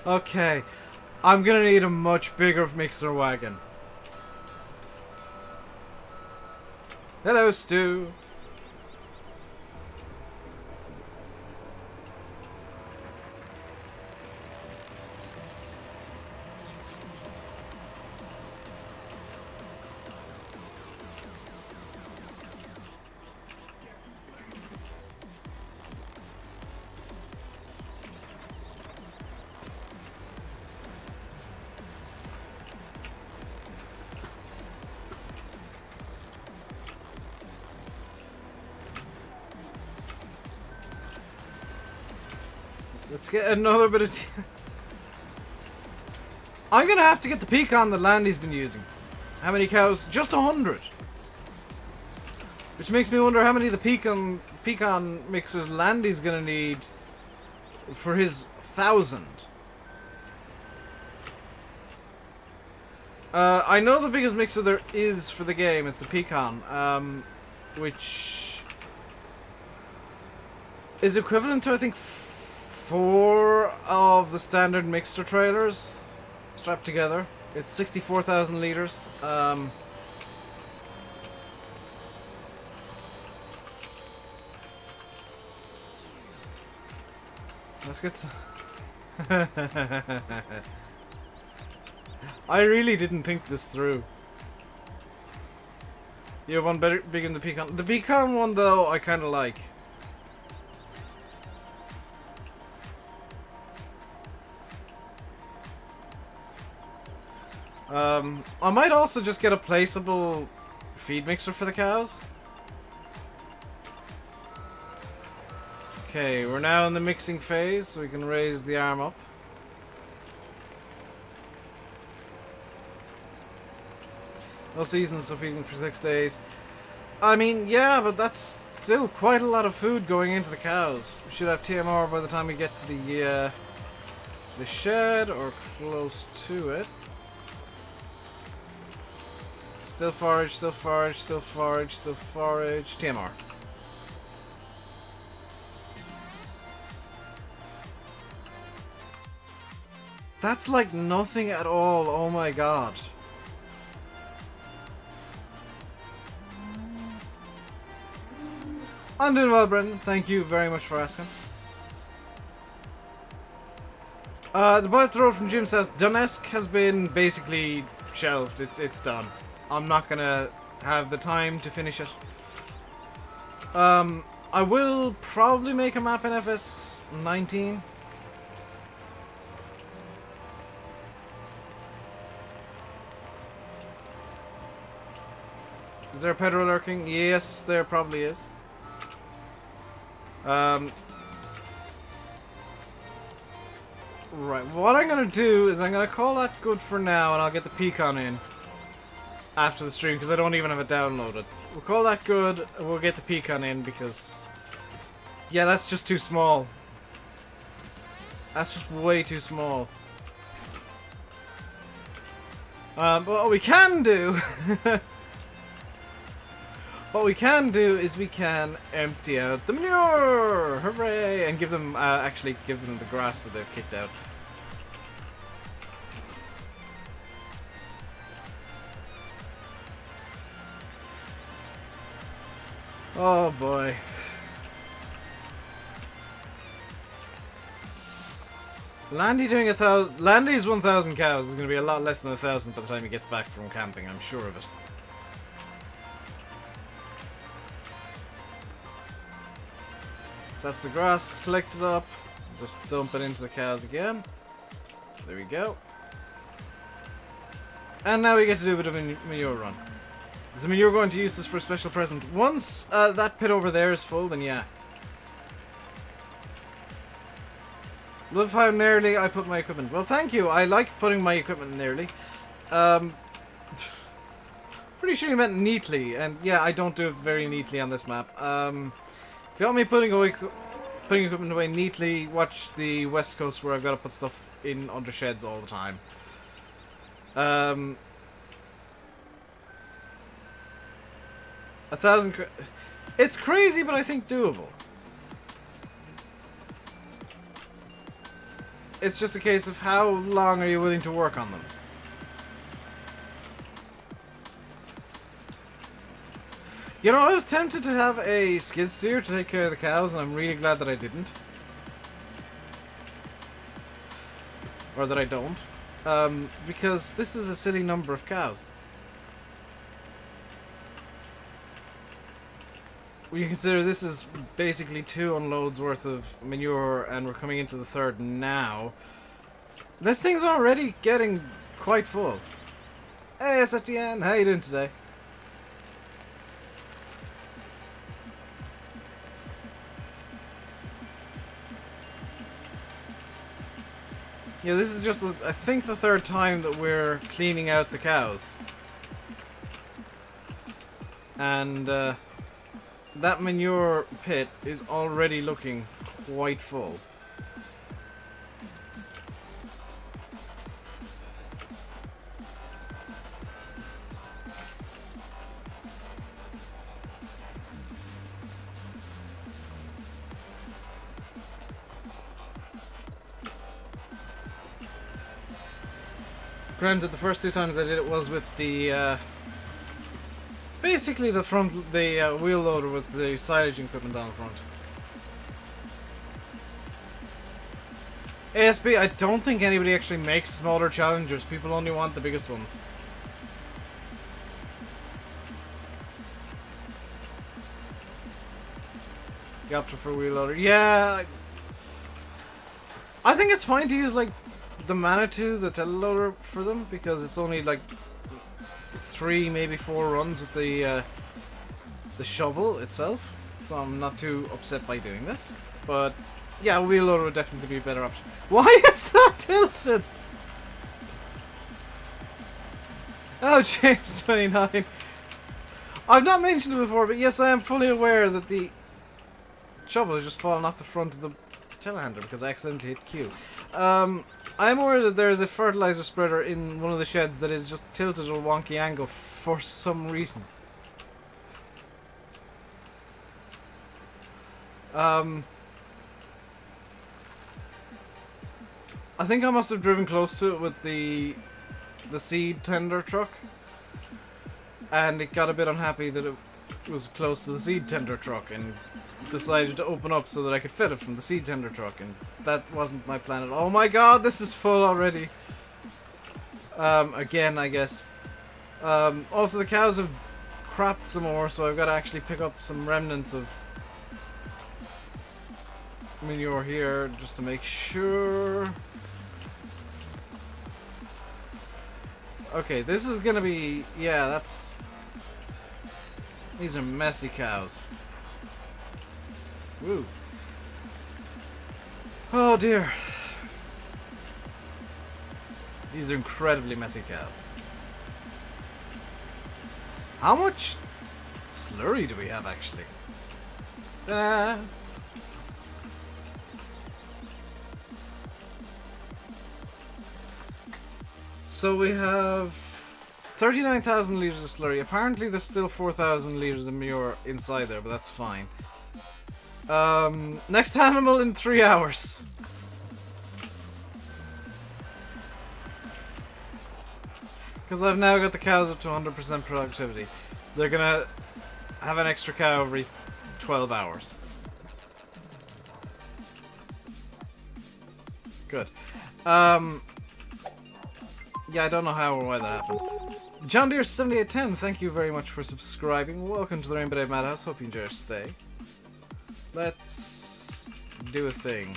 Okay. I'm gonna need a much bigger mixer wagon. Hello, Stu. Let's get another bit of tea. I'm gonna have to get the pecan that Landy's been using. How many cows? Just 100. Which makes me wonder how many of the pecan mixers Landy's gonna need for his 1,000. I know the biggest mixer there is for the game. It's the pecan, which is equivalent to, I think, 4 of the standard mixer trailers strapped together. It's 64,000 liters. Let's get some. I really didn't think this through. You have one bigger than the pecan. The pecan one, though, I kind of like. I might also just get a placeable feed mixer for the cows. Okay, we're now in the mixing phase, so we can raise the arm up. No seasons, so feeding for 6 days. I mean, yeah, but that's still quite a lot of food going into the cows. We should have TMR by the time we get to the shed, or close to it. Still forage, still forage, still forage, still forage. TMR. That's like nothing at all. Oh my god. I'm doing well, Brendan. Thank you very much for asking. The bullet road from Jim says Donetsk has been basically shelved. It's done. I'm not gonna have the time to finish it. I will probably make a map in FS 19. Is there a pedal lurking? Yes, there probably is. Right, what I'm gonna do is I'm gonna call that good for now, and I'll get the pecan in after the stream because I don't even have it downloaded. We'll call that good, and we'll get the pecan in because, yeah, that's just too small. That's just way too small. But what we can do, what we can do is we can empty out the manure, hooray, and give them actually give them the grass that they've kicked out. Oh boy. Landy's 1,000 cows is going to be a lot less than 1,000 by the time he gets back from camping, I'm sure of it. So that's the grass collected up. Just dump it into the cows again. There we go. And now we get to do a bit of a manure run. Is the manure going to use this for a special present? Once that pit over there is full, then yeah. Love how nearly I put my equipment. Well, thank you. I like putting my equipment nearly. Pretty sure you meant neatly, and yeah, I don't do it very neatly on this map. If you want me putting equipment away neatly, watch the West Coast where I've got to put stuff in under sheds all the time. 1,000. It's crazy, but I think doable. It's just a case of how long are you willing to work on them. You know, I was tempted to have a skid steer to take care of the cows, and I'm really glad that I didn't. Or that I don't. Because this is a silly number of cows. When you consider this is basically 2 unloads worth of manure, and we're coming into the 3rd now. This thing's already getting quite full. Hey, SFDN, how you doing today? Yeah, this is just, I think, the 3rd time that we're cleaning out the cows. And, that manure pit is already looking quite full. Granted, the first 2 times I did it was with the, basically the wheel loader with the silage equipment on the front. ASB, I don't think anybody actually makes smaller challengers. People only want the biggest ones. You opted for wheel loader. Yeah. I think it's fine to use like the Manitou, the teleloader for them, because it's only like 3, maybe 4 runs with the shovel itself, so I'm not too upset by doing this. But yeah, wheel loader would definitely be a better option. Why is that tilted? Oh, James 29. I've not mentioned it before, but yes, I am fully aware that the shovel has just fallen off the front of the telehandler because I accidentally hit Q. I'm aware that there is a fertilizer spreader in one of the sheds that is just tilted at a wonky angle for some reason. I think I must have driven close to it with the seed tender truck, and it got a bit unhappy that it was close to the seed tender truck and decided to open up so that I could fill it from the seed tender truck, and that wasn't my plan at all. Oh my god, this is full already. Again, I guess. Also, the cows have crapped some more, so I've got to actually pick up some remnants of manure here just to make sure. Okay, this is gonna be... yeah, that's... these are messy cows. Woo. Oh dear. These are incredibly messy cows. How much slurry do we have, actually? So we have 39,000 liters of slurry. Apparently there's still 4,000 liters of manure inside there, but that's fine. Next animal in 3 hours. Because I've now got the cows up to 100% productivity. They're gonna have an extra cow every 12 hours. Good. Yeah, I don't know how or why that happened. John Deere 7810, thank you very much for subscribing. Welcome to the RainbowDave Madhouse. Hope you enjoy your stay. Let's do a thing.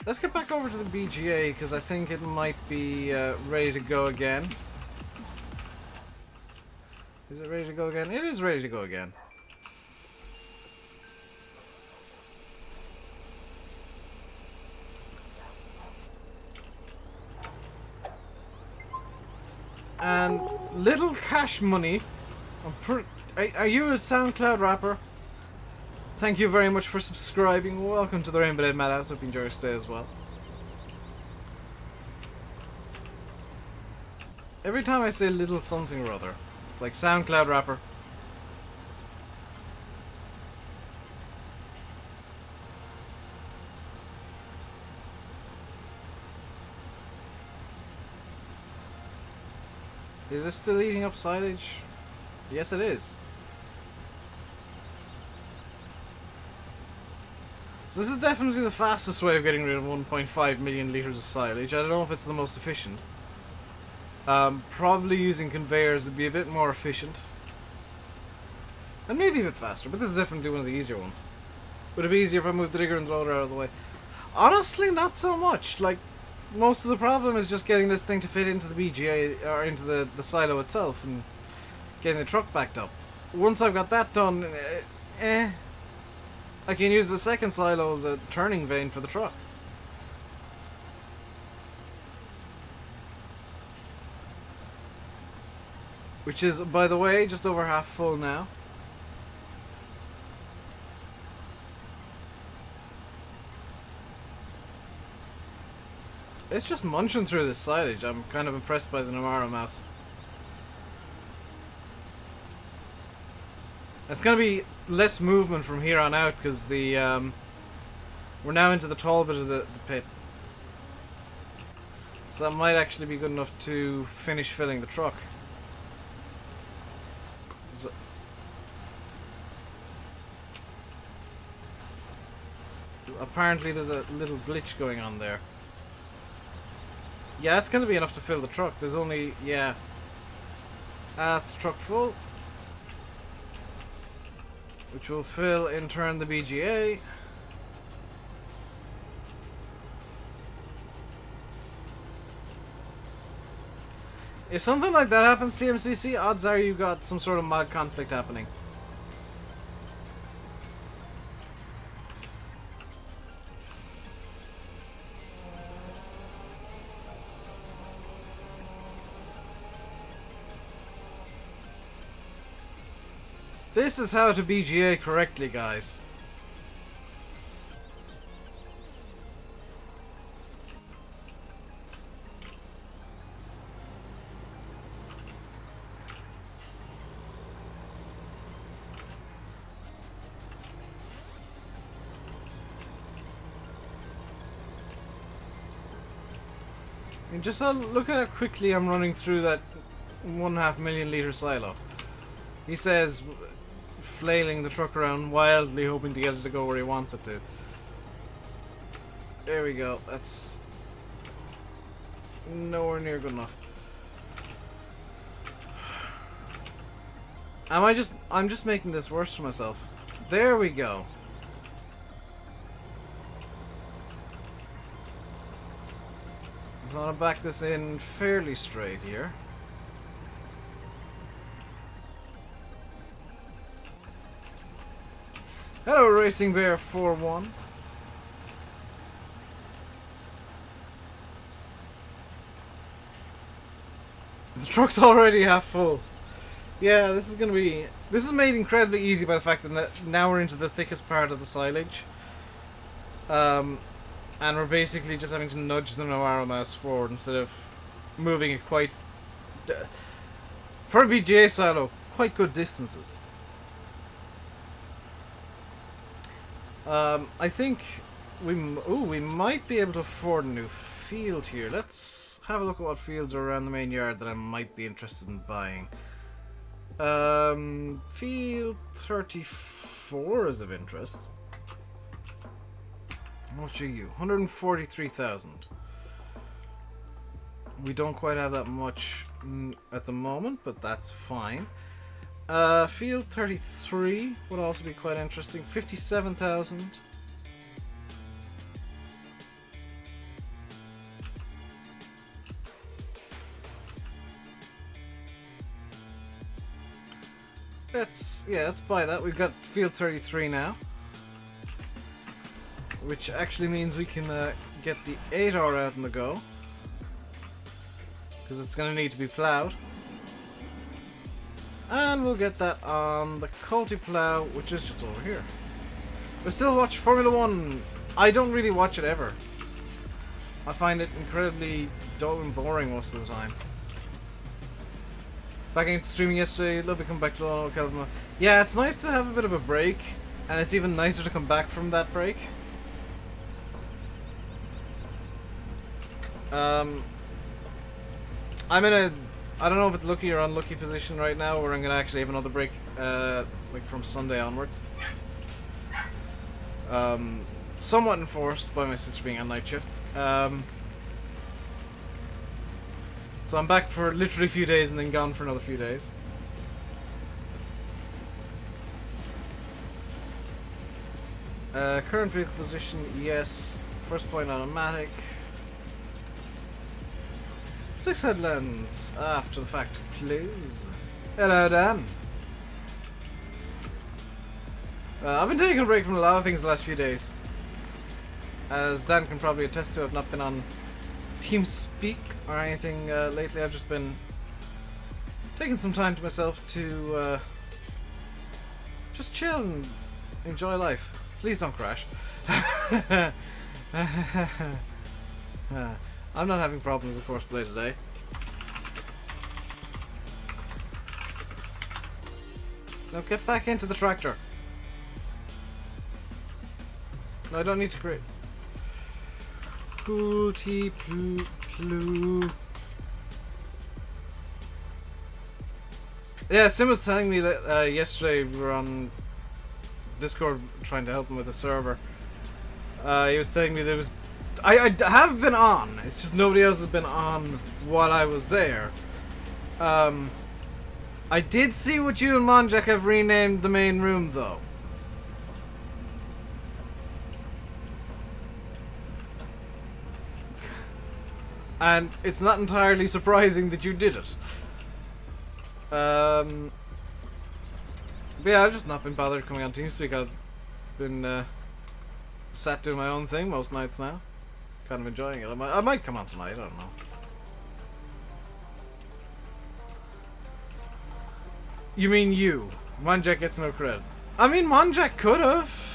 Let's get back over to the BGA because I think it might be ready to go again. Is it ready to go again? It is ready to go again. And little cash money. Are you a SoundCloud rapper? Thank you very much for subscribing. Welcome to the RainbowDave Madhouse. Hope you enjoy your stay as well. Every time I say little something or other, it's like SoundCloud rapper. Is this still eating up silage? Yes, it is. So this is definitely the fastest way of getting rid of 1.5 million liters of silage. I don't know if it's the most efficient. Probably using conveyors would be a bit more efficient. And maybe a bit faster, but this is definitely one of the easier ones. Would it be easier if I moved the digger and the loader out of the way? Honestly, not so much. Like, most of the problem is just getting this thing to fit into the BGA, or into the silo itself, and getting the truck backed up. Once I've got that done, I can use the second silo as a turning vane for the truck. Which is, by the way, just over half full now. It's just munching through this silage. I'm kind of impressed by the Namara mouse. It's gonna be less movement from here on out because the we're now into the tall bit of the pit. So that might actually be good enough to finish filling the truck. So apparently there's a little glitch going on there. Yeah, it's going to be enough to fill the truck. There's only... yeah. That's the truck full. Which will fill, in turn, the BGA. If something like that happens to MCC, odds are you got some sort of mod conflict happening. This is how to BGA correctly, guys. And just look at how quickly I'm running through that 1.5 million liter silo. He says flailing the truck around wildly, hoping to get it to go where he wants it to. There we go. That's nowhere near good enough. I'm just making this worse for myself. There we go. I'm gonna back this in fairly straight here. Hello, Racing Bear 4-1. The truck's already half full. Yeah, this is made incredibly easy by the fact that now we're into the thickest part of the silage. And we're basically just having to nudge the arrow mouse forward instead of moving it quite... for a BGA silo, quite good distances. I think we might be able to afford a new field here. Let's have a look at what fields are around the main yard that I might be interested in buying. Field 34 is of interest. How much are you? 143,000. We don't quite have that much at the moment, but that's fine. Field 33 would also be quite interesting. 57,000. Let's buy that. We've got field 33 now, which actually means we can get the 8R out on the go, because it's going to need to be ploughed. And we'll get that on the Culti plough, which is just over here. We still watch Formula 1. I don't really watch it ever. I find it incredibly dull and boring most of the time. Back into streaming yesterday, love to come back to Calvin. Yeah, it's nice to have a bit of a break, and it's even nicer to come back from that break. I'm in a, I don't know if it's lucky or unlucky position right now, where I'm gonna actually have another break, like from Sunday onwards. Somewhat enforced by my sister being on night shifts. So I'm back for literally a few days and then gone for another few days. Current vehicle position, yes. First point automatic. 6 headlands after the fact, please. Hello, Dan. I've been taking a break from a lot of things the last few days. As Dan can probably attest to, I've not been on TeamSpeak or anything lately. I've just been taking some time to myself to just chill and enjoy life. Please don't crash. I'm not having problems, of course, play today. Now get back into the tractor. No, I don't need to create. Pooty ploo ploo. Yeah, Sim was telling me that yesterday we were on Discord trying to help him with a server. He was telling me there was... I have been on, it's just nobody else has been on while I was there. I did see what you and Monjack have renamed the main room, though. And it's not entirely surprising that you did it. But yeah, I've just not been bothered coming on TeamSpeak. I've been sat doing my own thing most nights now. Kind of enjoying it. I might come on tonight, I don't know. You mean you? Monjack gets no credit. I mean, Monjack could have.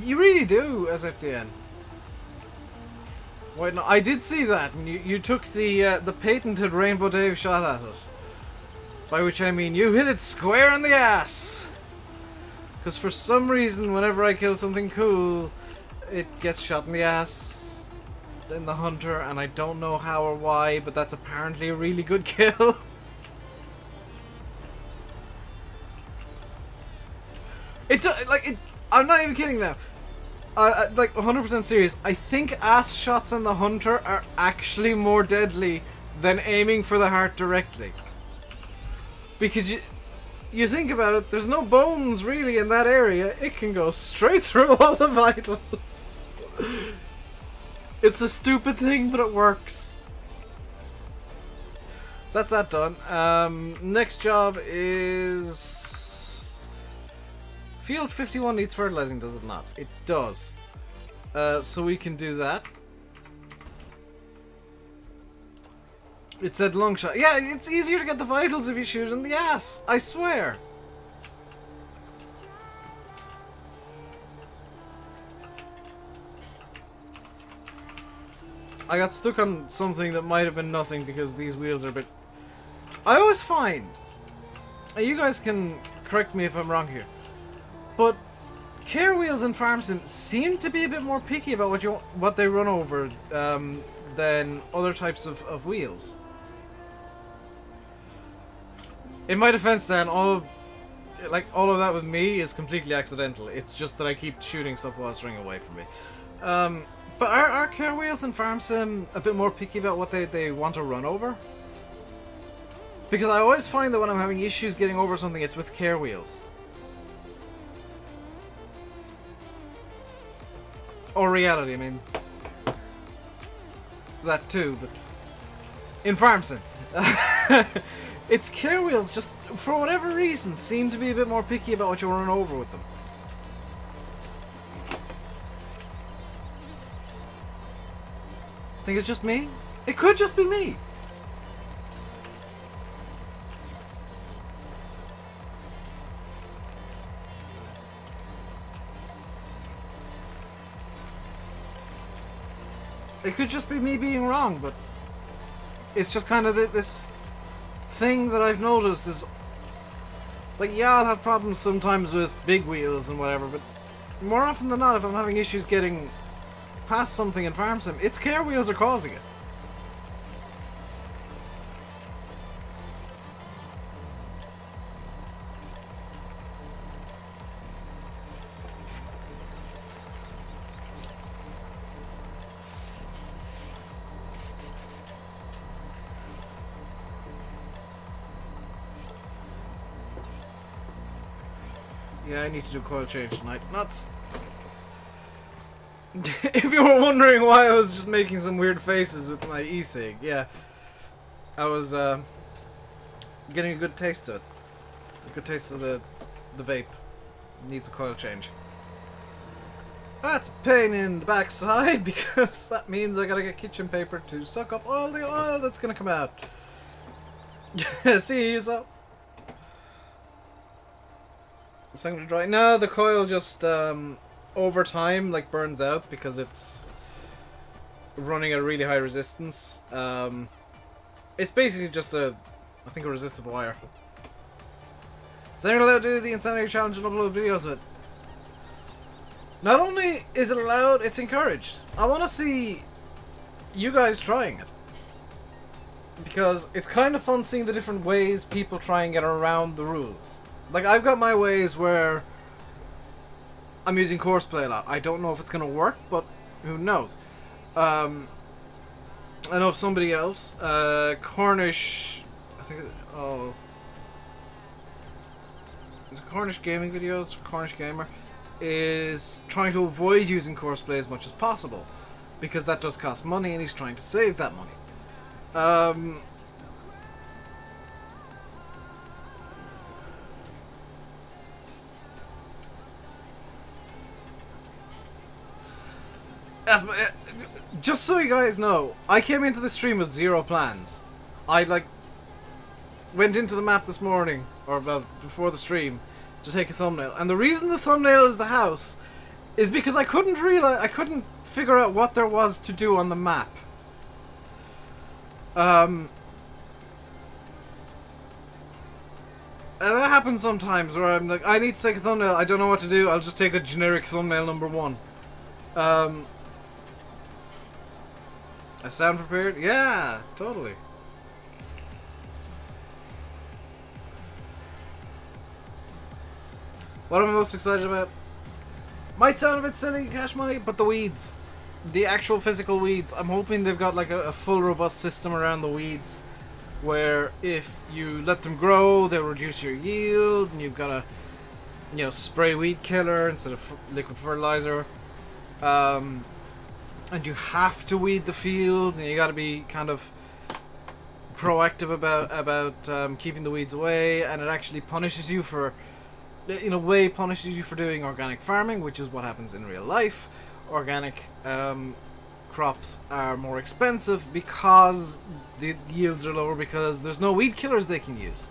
You really do, SFDN. Wait, no, I did see that, and you took the patented RainbowDave shot at it. By which I mean you hit it square in the ass. Because for some reason, whenever I kill something cool, it gets shot in the ass in the hunter, and I don't know how or why, but that's apparently a really good kill. I'm not even kidding now. Like 100% serious. I think ass shots in the hunter are actually more deadly than aiming for the heart directly. Because you think about it, there's no bones really in that area. It can go straight through all the vitals. It's a stupid thing, but it works. So that's that done. Next job is... Field 51 needs fertilizing, does it not? It does. So we can do that. It said lung shot. Yeah, it's easier to get the vitals if you shoot in the ass. I swear. I got stuck on something that might have been nothing because these wheels are a bit... I always find... You guys can correct me if I'm wrong here. But care wheels in farm sim seem to be a bit more picky about what they run over than other types of wheels. In my defense then, all of that with me is completely accidental. It's just that I keep shooting stuff while it's running away from me. But are care wheels in farm sim a bit more picky about what they want to run over? Because I always find that when I'm having issues getting over something, it's with care wheels. Or reality, I mean. That too, but... In farm sim. It's care wheels just, for whatever reason, seem to be a bit more picky about what you run over with them. Think it's just me? It could just be me. It could just be me being wrong, but it's just kind of this thing that I've noticed is, like, yeah, I'll have problems sometimes with big wheels and whatever, but more often than not, if I'm having issues getting past something in farm sim, it's care wheels are causing it. Yeah, I need to do coil change tonight. Nuts. If you were wondering why I was just making some weird faces with my e-cig, yeah. I was getting a good taste to it. A good taste of the vape. Needs a coil change. That's a pain in the backside because that means I gotta get kitchen paper to suck up all the oil that's gonna come out. See you, so. It's not gonna dry. No, the coil just over time like burns out because it's running at a really high resistance. It's basically just I think a resistive wire. Is anyone allowed to do the Insanity Challenge and upload videos of it? Not only is it allowed, it's encouraged. I want to see you guys trying it. Because it's kind of fun seeing the different ways people try and get around the rules. Like, I've got my ways where I'm using courseplay a lot. I don't know if it's going to work, but who knows. I know of somebody else, Cornish, I think, oh, is it Cornish Gaming Videos, Cornish Gamer, is trying to avoid using courseplay as much as possible. Because that does cost money and he's trying to save that money. Just so you guys know, I came into the stream with zero plans. I went into the map this morning, or before the stream, to take a thumbnail. And the reason the thumbnail is the house is because I couldn't figure out what there was to do on the map. And that happens sometimes where I'm like, I need to take a thumbnail, I don't know what to do, I'll just take a generic thumbnail number 1. I sound prepared? Yeah, totally. What am I most excited about? Might sound a bit silly, Cash Money, but the weeds. The actual physical weeds. I'm hoping they've got like a full robust system around the weeds, where if you let them grow, they'll reduce your yield, and you've got to, you know, spray weed killer instead of liquid fertilizer. And you have to weed the field, and you got to be kind of proactive about keeping the weeds away, and it actually punishes you for, in a way, punishes you for doing organic farming, which is what happens in real life. Organic crops are more expensive because the yields are lower because there's no weed killers they can use.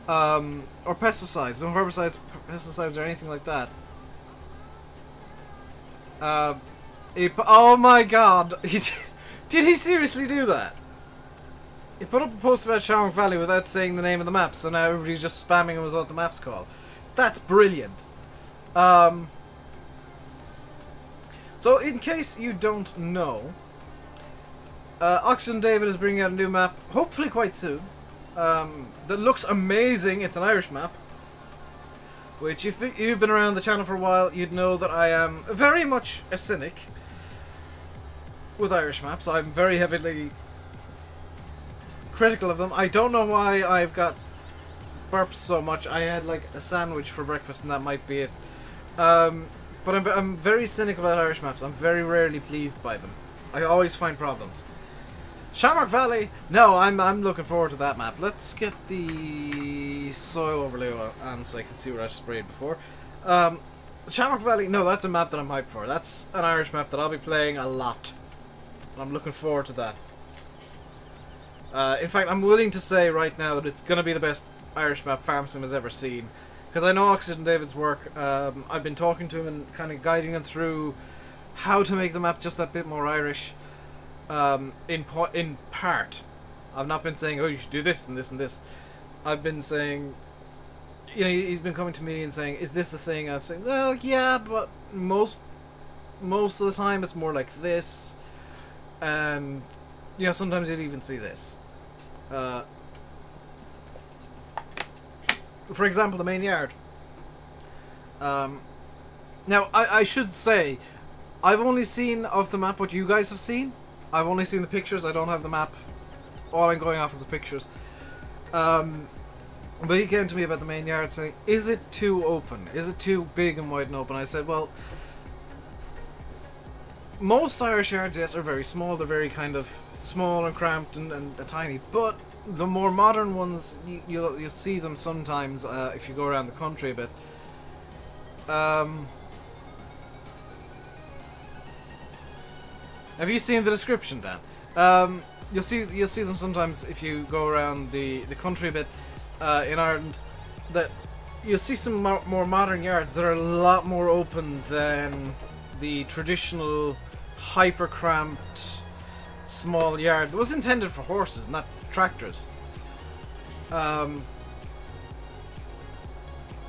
Or pesticides, no herbicides, pesticides, or anything like that. Oh my god! Did he seriously do that? He put up a post about Shamrock Valley without saying the name of the map, so now everybody's just spamming him with what the map's called. That's brilliant. So, in case you don't know, Oxygen David is bringing out a new map, hopefully quite soon, that looks amazing. It's an Irish map, which if you've been around the channel for a while, you'd know that I am very much a cynic with Irish maps. I'm very heavily critical of them. I don't know why I've got burps so much. I had like a sandwich for breakfast and that might be it. But I'm very cynical about Irish maps. I'm very rarely pleased by them. I always find problems. Shamrock Valley! No, I'm looking forward to that map. Let's get the soil overlay on so I can see what I've sprayed before. Shamrock Valley, no, that's a map that I'm hyped for. That's an Irish map that I'll be playing a lot. And I'm looking forward to that. In fact, I'm willing to say right now that it's going to be the best Irish map FarmSim has ever seen. Because I know Oxygen David's work. I've been talking to him and kind of guiding him through how to make the map just that bit more Irish. In part. I've not been saying, oh, you should do this and this and this. I've been saying, you know, he's been coming to me and saying, is this a thing? I was saying, well, yeah, but most of the time it's more like this. And, you know, sometimes you'd even see this. For example, the main yard. Now, I should say, I've only seen of the map what you guys have seen. I've only seen the pictures. I don't have the map. All I'm going off is the pictures. But he came to me about the main yard saying, is it too open? Is it too big and wide and open? I said, well, most Irish yards, yes, are very small. They're very kind of small and cramped and tiny. But the more modern ones, you'll see them sometimes if you go around the country a bit. Have you seen the description, Dan? You'll see them sometimes if you go around the country a bit in Ireland. That you'll see some more modern yards that are a lot more open than the traditional hyper cramped small yard. It was intended for horses, not tractors.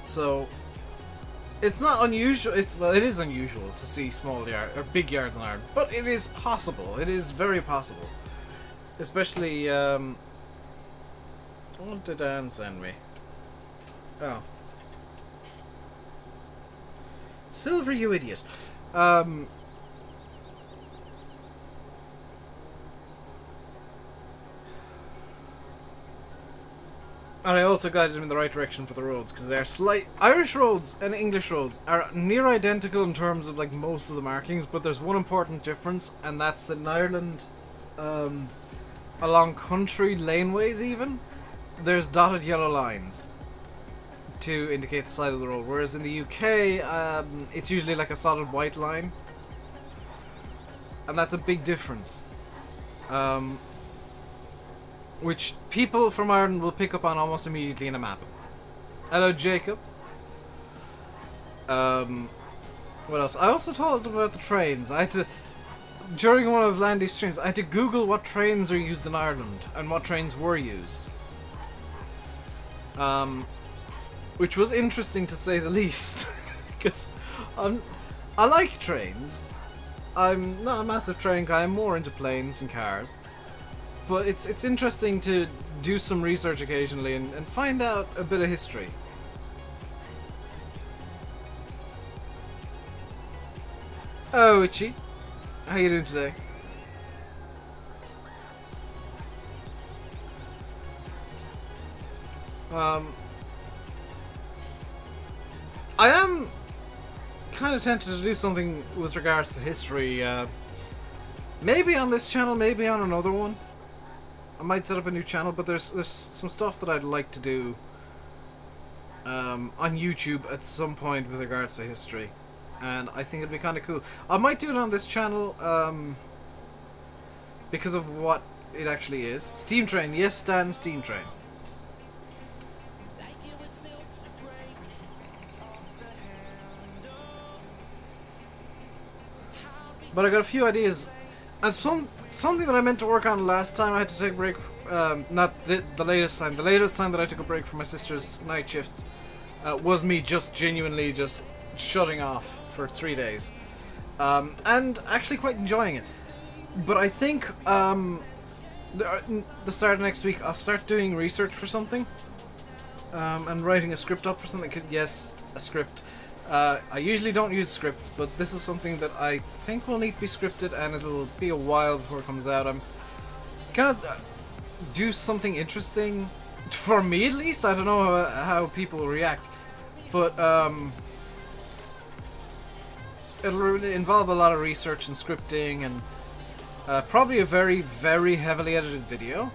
So it's not unusual. Well, it is unusual to see small or big yards in Ireland, but it is possible. It is very possible. Especially, what did Dan send me? Oh, Silver, you idiot. And I also guided him in the right direction for the roads, because they're Irish roads and English roads are near identical in terms of like most of the markings, but there's one important difference, and that's that in Ireland, along country laneways even, there's dotted yellow lines to indicate the side of the road, whereas in the UK, it's usually like a solid white line, and that's a big difference. Which people from Ireland will pick up on almost immediately in a map. Hello, Jacob. What else? I also told them about the trains. I had to, during one of Landy's streams, I had to Google what trains are used in Ireland and what trains were used. which was interesting to say the least, because I like trains. I'm not a massive train guy. I'm more into planes and cars, but it's interesting to do some research occasionally and find out a bit of history. Oh, Itchy, how you doing today? I am kind of tempted to do something with regards to history. Maybe on this channel, maybe on another one. I might set up a new channel, but there's some stuff that I'd like to do on YouTube at some point with regards to history, and I think it'd be kind of cool. I might do it on this channel because of what it actually is. Steam Train, yes, Stan, Steam Train. But I got a few ideas, and something that I meant to work on last time. I had to take a break. Not the latest time. The latest time that I took a break from my sister's night shifts was me just genuinely just shutting off for 3 days, and actually quite enjoying it. But I think the start of next week I'll start doing research for something, and writing a script up for something. Yes, a script. I usually don't use scripts, but this is something that I think will need to be scripted, and it'll be a while before it comes out. I'm gonna do something interesting, for me at least. I don't know how people will react, but it'll involve a lot of research and scripting, and probably a very, very heavily edited video,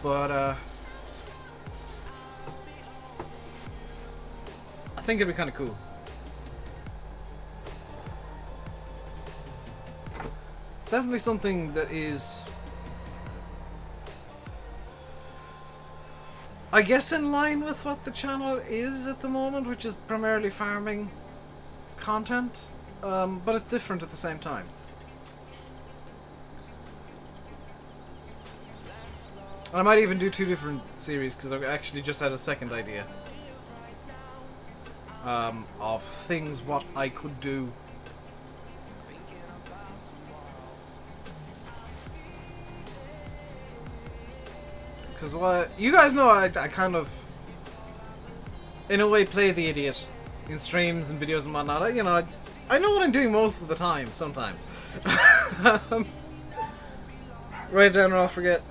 but I think it'd be kind of cool. It's definitely something that is, I guess, in line with what the channel is at the moment, which is primarily farming content, but it's different at the same time. And I might even do 2 different series, because I actually just had a second idea of things what I could do. Because you guys know, I kind of, in a way, play the idiot in streams and videos and whatnot. I know what I'm doing most of the time, sometimes. Write it down or I'll forget.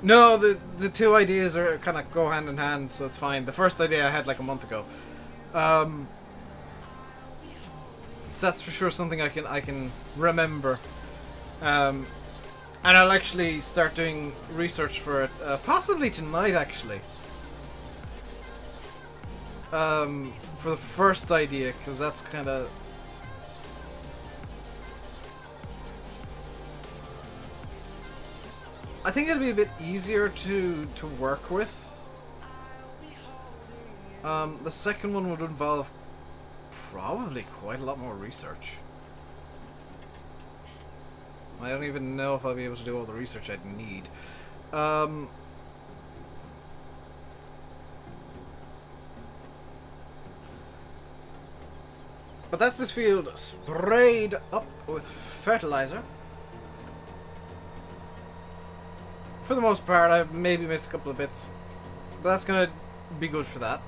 No, the 2 ideas are kind of go hand in hand, so it's fine. The first idea I had like a month ago. So that's for sure something I can remember. And I'll actually start doing research for it, possibly tonight, actually. For the first idea, because that's kind of... I think it'll be a bit easier to work with. The second one would involve probably quite a lot more research. I don't even know if I'll be able to do all the research I'd need. But that's this field sprayed up with fertilizer. For the most part, I've maybe missed a couple of bits, but that's gonna be good for that.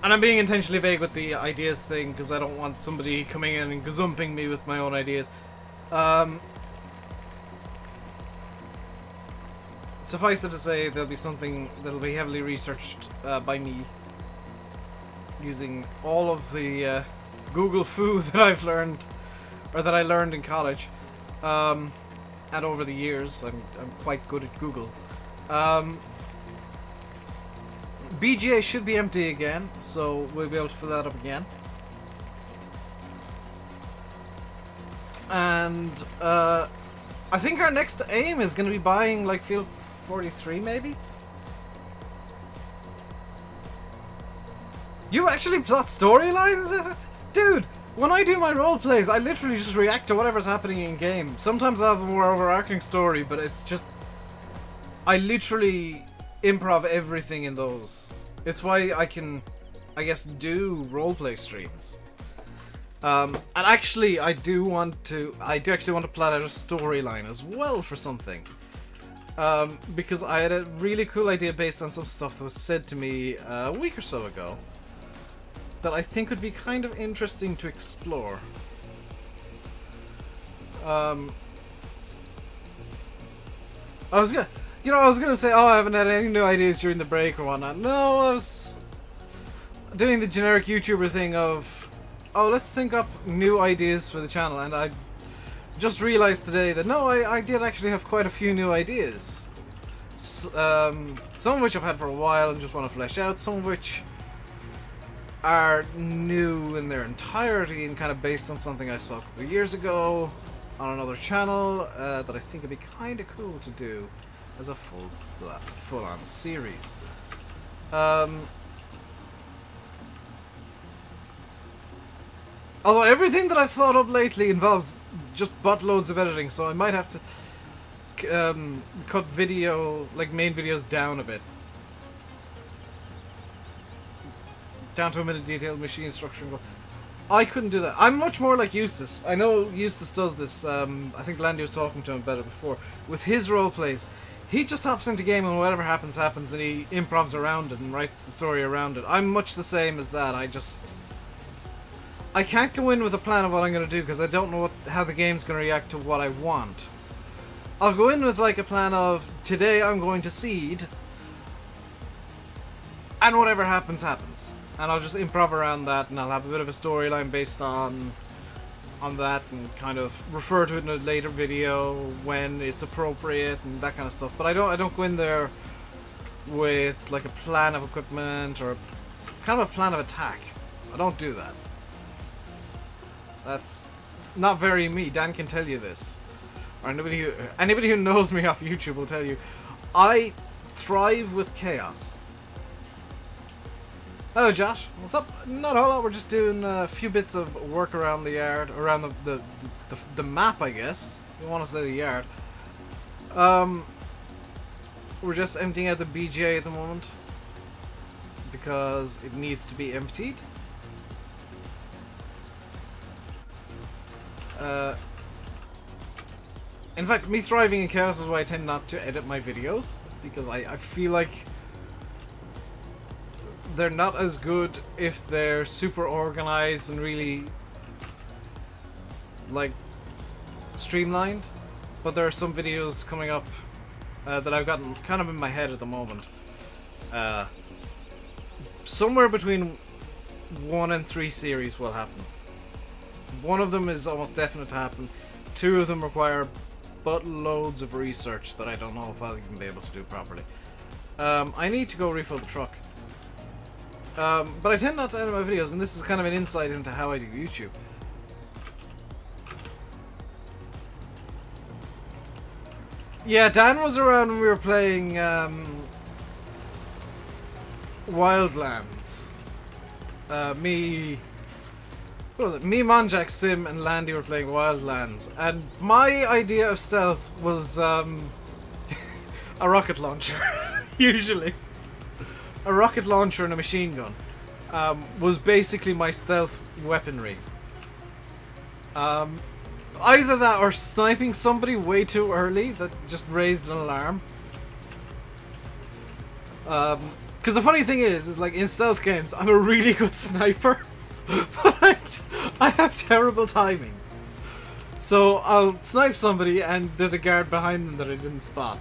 And I'm being intentionally vague with the ideas thing, because I don't want somebody coming in and gazumping me with my own ideas. Suffice it to say, there'll be something that'll be heavily researched by me, using all of the Google foo that I've learned, or that I learned in college, and over the years. I'm quite good at Google. BGA should be empty again, so we'll be able to fill that up again. And I think our next aim is going to be buying like Field 43, maybe? You actually plot storylines? Dude, when I do my role plays, I literally just react to whatever's happening in game. Sometimes I have a more overarching story, but it's just... I literally improv everything in those. It's why I can, I guess, do roleplay streams. And actually, I do actually want to plan out a storyline as well for something. Because I had a really cool idea based on some stuff that was said to me a week or so ago that I think would be kind of interesting to explore. I was gonna say, oh, I haven't had any new ideas during the break or whatnot. No, I was doing the generic YouTuber thing of, oh, let's think up new ideas for the channel, and I just realized today that no, I did actually have quite a few new ideas. Some of which I've had for a while and just want to flesh out, some of which are new in their entirety and kind of based on something I saw a couple of years ago on another channel that I think would be kind of cool to do as a full-on series. Although everything that I've thought up lately involves just buttloads of editing, so I might have to cut video, like main videos, down a bit. Down to a minute detailed machine structure and go. I couldn't do that. I'm much more like Eustace. I know Eustace does this. I think Landy was talking to him about it before. With his roleplays, he just hops into game and whatever happens, happens, and he improvs around it and writes the story around it. I'm much the same as that. I can't go in with a plan of what I'm going to do because I don't know how the game's going to react to what I want. I'll go in with like a plan of, today I'm going to seed, and whatever happens, happens. And I'll just improv around that, and I'll have a bit of a storyline based on that, and kind of refer to it in a later video when it's appropriate and that kind of stuff. But I don't go in there with like a plan of equipment or kind of a plan of attack. I don't do that. That's not very me. Dan can tell you this, or anybody who knows me off YouTube will tell you, I thrive with chaos. Hello, Josh. What's up? Not a whole lot. We're just doing a few bits of work around the yard, around the map, I guess. You want to say the yard? We're just emptying out the BGA at the moment because it needs to be emptied. In fact, me thriving in chaos is why I tend not to edit my videos, because I feel like they're not as good if they're super organized and really like streamlined. But there are some videos coming up that I've gotten kind of in my head at the moment. Somewhere between 1 and 3 series will happen. One of them is almost definite to happen. 2 of them require buttloads of research that I don't know if I'll even be able to do properly. I need to go refill the truck. But I tend not to edit my videos, and this is kind of an insight into how I do YouTube. Yeah, Dan was around when we were playing Wildlands. What was it? Me, Monjack, Sim, and Landy were playing Wildlands, and my idea of stealth was a rocket launcher. Usually, a rocket launcher and a machine gun was basically my stealth weaponry. Either that or sniping somebody way too early that just raised an alarm. Because the funny thing is like in stealth games, I'm a really good sniper, but I have terrible timing. So I'll snipe somebody and there's a guard behind them that I didn't spot.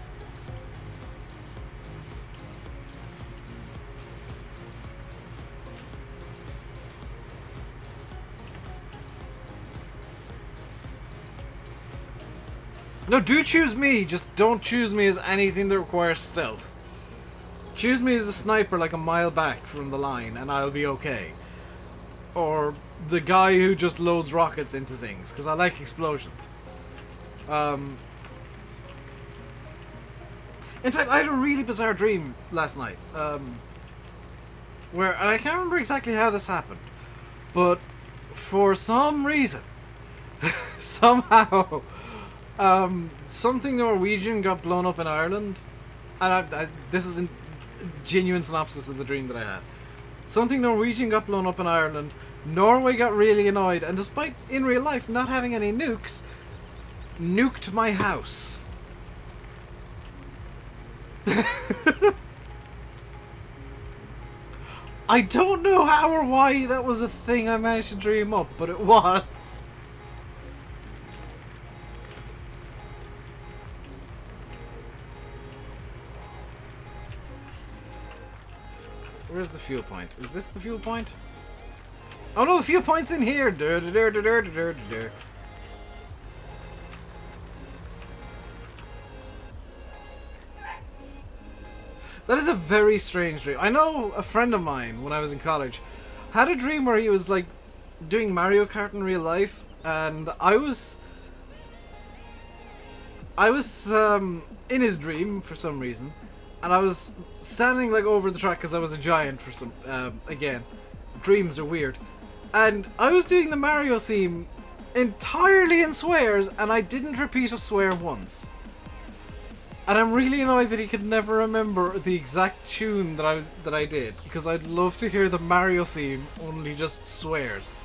No, do choose me, just don't choose me as anything that requires stealth. Choose me as a sniper like a mile back from the line and I'll be okay. Or the guy who just loads rockets into things, because I like explosions. In fact, I had a really bizarre dream last night. And I can't remember exactly how this happened, but for some reason, somehow, something Norwegian got blown up in Ireland, and this is genuine synopsis of the dream that I had. Something Norwegian got blown up in Ireland. Norway got really annoyed, and despite in real life not having any nukes, nuked my house. I don't know how or why that was a thing I managed to dream up, but it was. Where's the fuel point? Is this the fuel point? Oh no, the fuel point's in here! That is a very strange dream. I know a friend of mine, when I was in college, had a dream where he was like doing Mario Kart in real life, and I was in his dream for some reason, and I was standing like over the track because I was a giant for some again, dreams are weird, and I was doing the Mario theme entirely in swears, and I didn't repeat a swear once. And I'm really annoyed that he could never remember the exact tune that I did, because I'd love to hear the Mario theme, only just swears.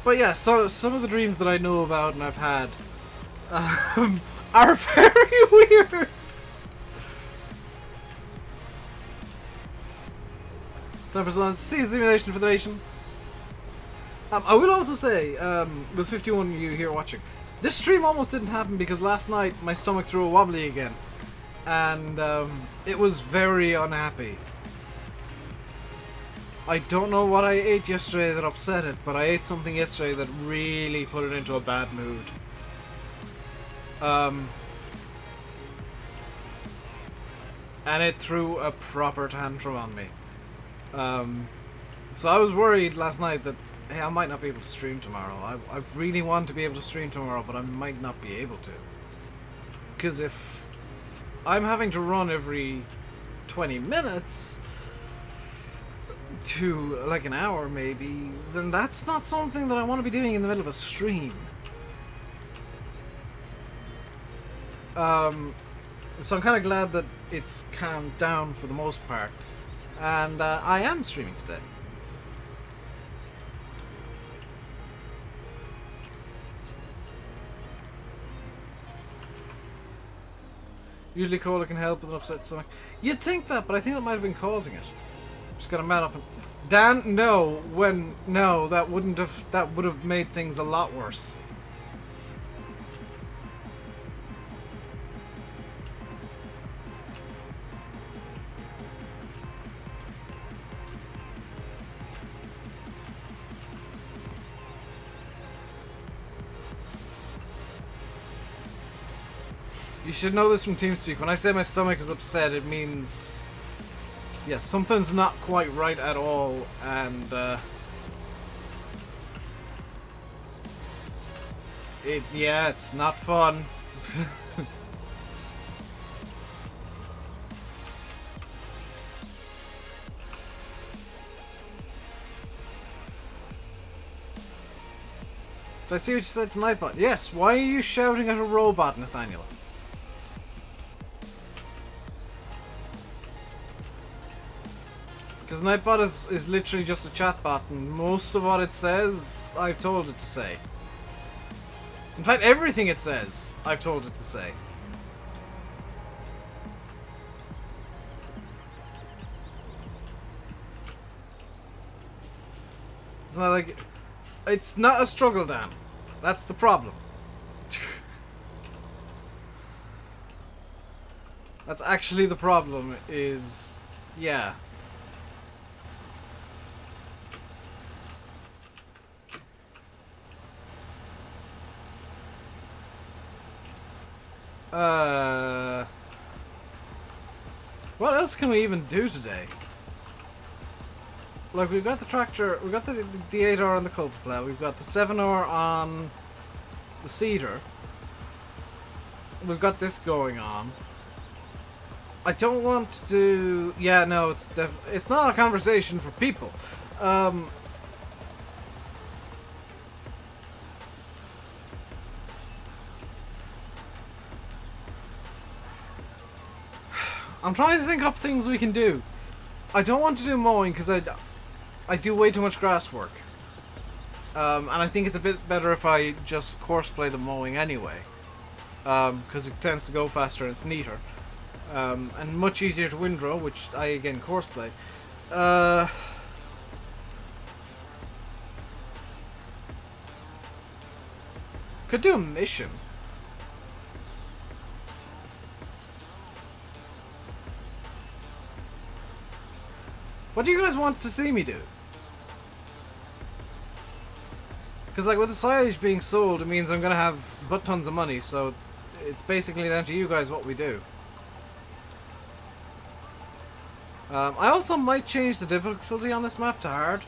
But yeah, so some of the dreams that I know about and I've had are very weird. Time for some sea simulation for the nation. I will also say, with 51 of you here watching, this stream almost didn't happen because last night my stomach threw a wobbly again, and it was very unhappy. I don't know what I ate yesterday that upset it, but I ate something yesterday that really put it into a bad mood. And it threw a proper tantrum on me. So I was worried last night that, hey, I might not be able to stream tomorrow. I really want to be able to stream tomorrow, but I might not be able to. Because if I'm having to run every 20 minutes to like an hour maybe, then that's not something that I want to be doing in the middle of a stream. So I'm kind of glad that it's calmed down for the most part. And I am streaming today. Usually cola can help with an upset stomach. You'd think that, but I think that might have been causing it. Just gotta man up and... Dan, no, no, that would have made things a lot worse. You should know this from TeamSpeak. When I say my stomach is upset, it means... yeah, something's not quite right at all, and yeah, it's not fun. Did I see what you said to Nightbot? Yes, why are you shouting at a robot, Nathaniel? Because Nightbot is literally just a chatbot, and most of what it says, I've told it to say. In fact, everything it says, I've told it to say. It's not like... it's not a struggle, Dan. That's the problem. That's actually the problem, is... yeah. What else can we even do today? Like, we've got the tractor, we've got the 8R on the Cultiplow, we've got the 7R on the Cedar. We've got this going on. I don't want to... Yeah, no, it's not a conversation for people. I'm trying to think up things we can do. I don't want to do mowing because I do way too much grass work. And I think it's a bit better if I just courseplay the mowing anyway. Because it tends to go faster and it's neater. And much easier to windrow, which I again courseplay. Could do a mission. What do you guys want to see me do? Because like with the silage being sold, it means I'm gonna have butt tons of money, so it's basically down to you guys what we do. I also might change the difficulty on this map to hard.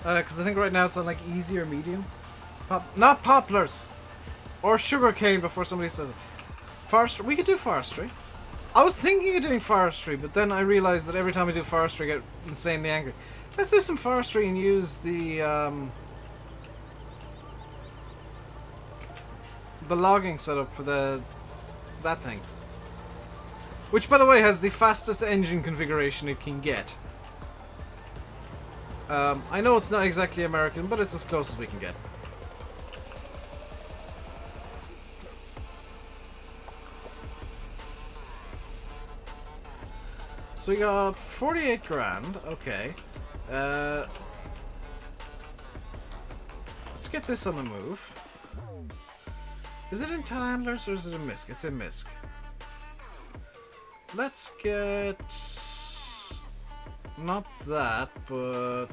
Because I think right now it's on like easy or medium. Not poplars! Or sugarcane before somebody says it. Forestry. We could do forestry. I was thinking of doing forestry, but then I realized that every time I do forestry I get insanely angry. Let's do some forestry and use the logging setup for that thing. Which, by the way, has the fastest engine configuration it can get. I know it's not exactly American, but it's as close as we can get. So we got 48 grand. Okay. Let's get this on the move. Is it in telehandlers or is it in MISC? It's in MISC. Let's get... not that, but...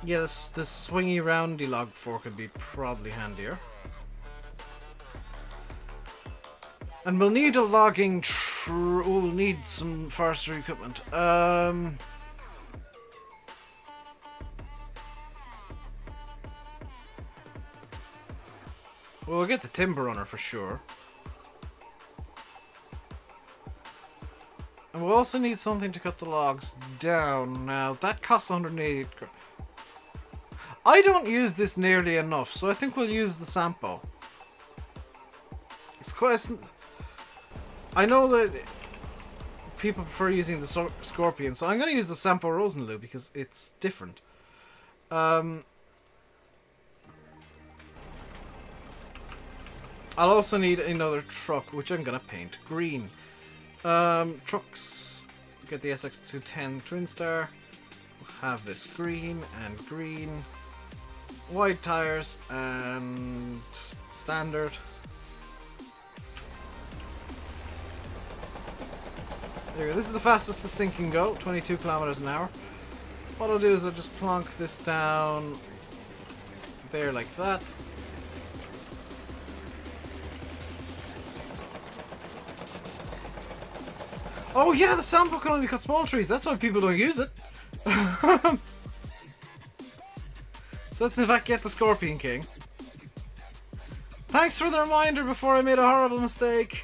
yeah, this swingy roundy log fork would be probably handier. And we'll need a logging we'll need some forestry equipment. We'll get the timber runner for sure. And we'll also need something to cut the logs down. Now, that costs 180. I don't use this nearly enough, so I think we'll use the Sampo. It's quite... I know that people prefer using the Scorpion, so I'm going to use the Sampo Rosenlu because it's different. I'll also need another truck, which I'm gonna paint green. Trucks. Get the SX210 Twin Star. We'll have this green and green. Wide tires and standard. There we go. This is the fastest this thing can go, 22 kilometers an hour. What I'll do is I'll just plonk this down there like that. Oh yeah, the Sampo can only cut small trees. That's why people don't use it. So let's in fact get the Scorpion King. Thanks for the reminder before I made a horrible mistake.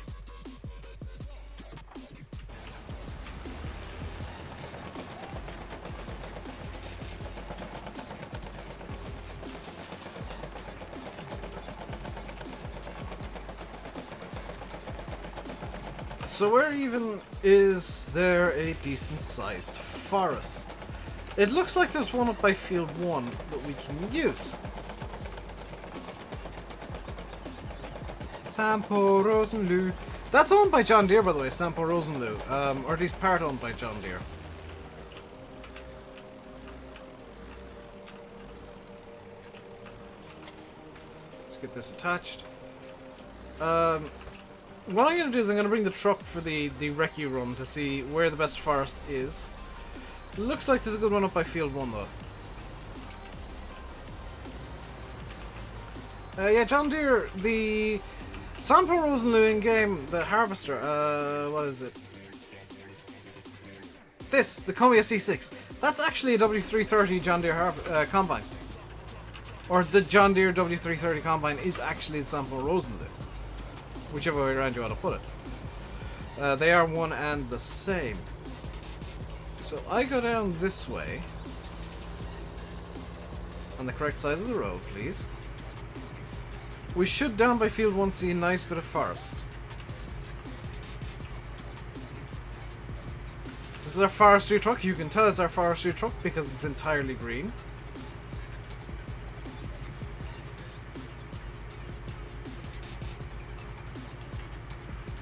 So where even is there a decent sized forest? It looks like there's one up by field 1 that we can use. Sampo Rosenlu. That's owned by John Deere, by the way, Sampo Rosenlu. Or at least part owned by John Deere. Let's get this attached. What I'm going to do is I'm going to bring the truck for the recce run to see where the best forest is. It looks like there's a good one up by field 1 though. Yeah, John Deere, the Sampo Rosenlu in game, the harvester, what is it? This, the Comia C6. That's actually a W330 John Deere combine. Or the John Deere W330 combine is actually the Sampo Rosenlift. Whichever way around you want to put it. They are one and the same. So I go down this way. On the correct side of the road, please. We should, down by field 1, see a nice bit of forest. This is our forestry truck. You can tell it's our forestry truck because it's entirely green.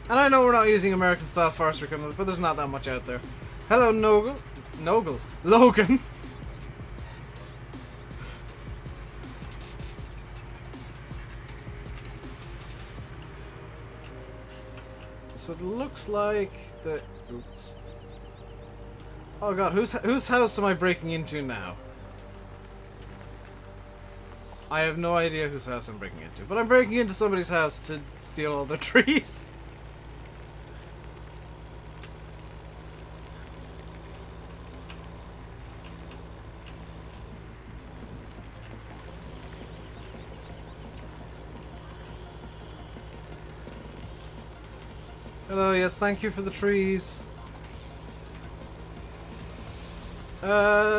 And I know we're not using American style forestry equipment, but there's not that much out there. Hello, Logan. So it looks like the... Oops. Oh god, whose house am I breaking into now? I have no idea whose house I'm breaking into, but I'm breaking into somebody's house to steal all their trees. Hello, yes, thank you for the trees.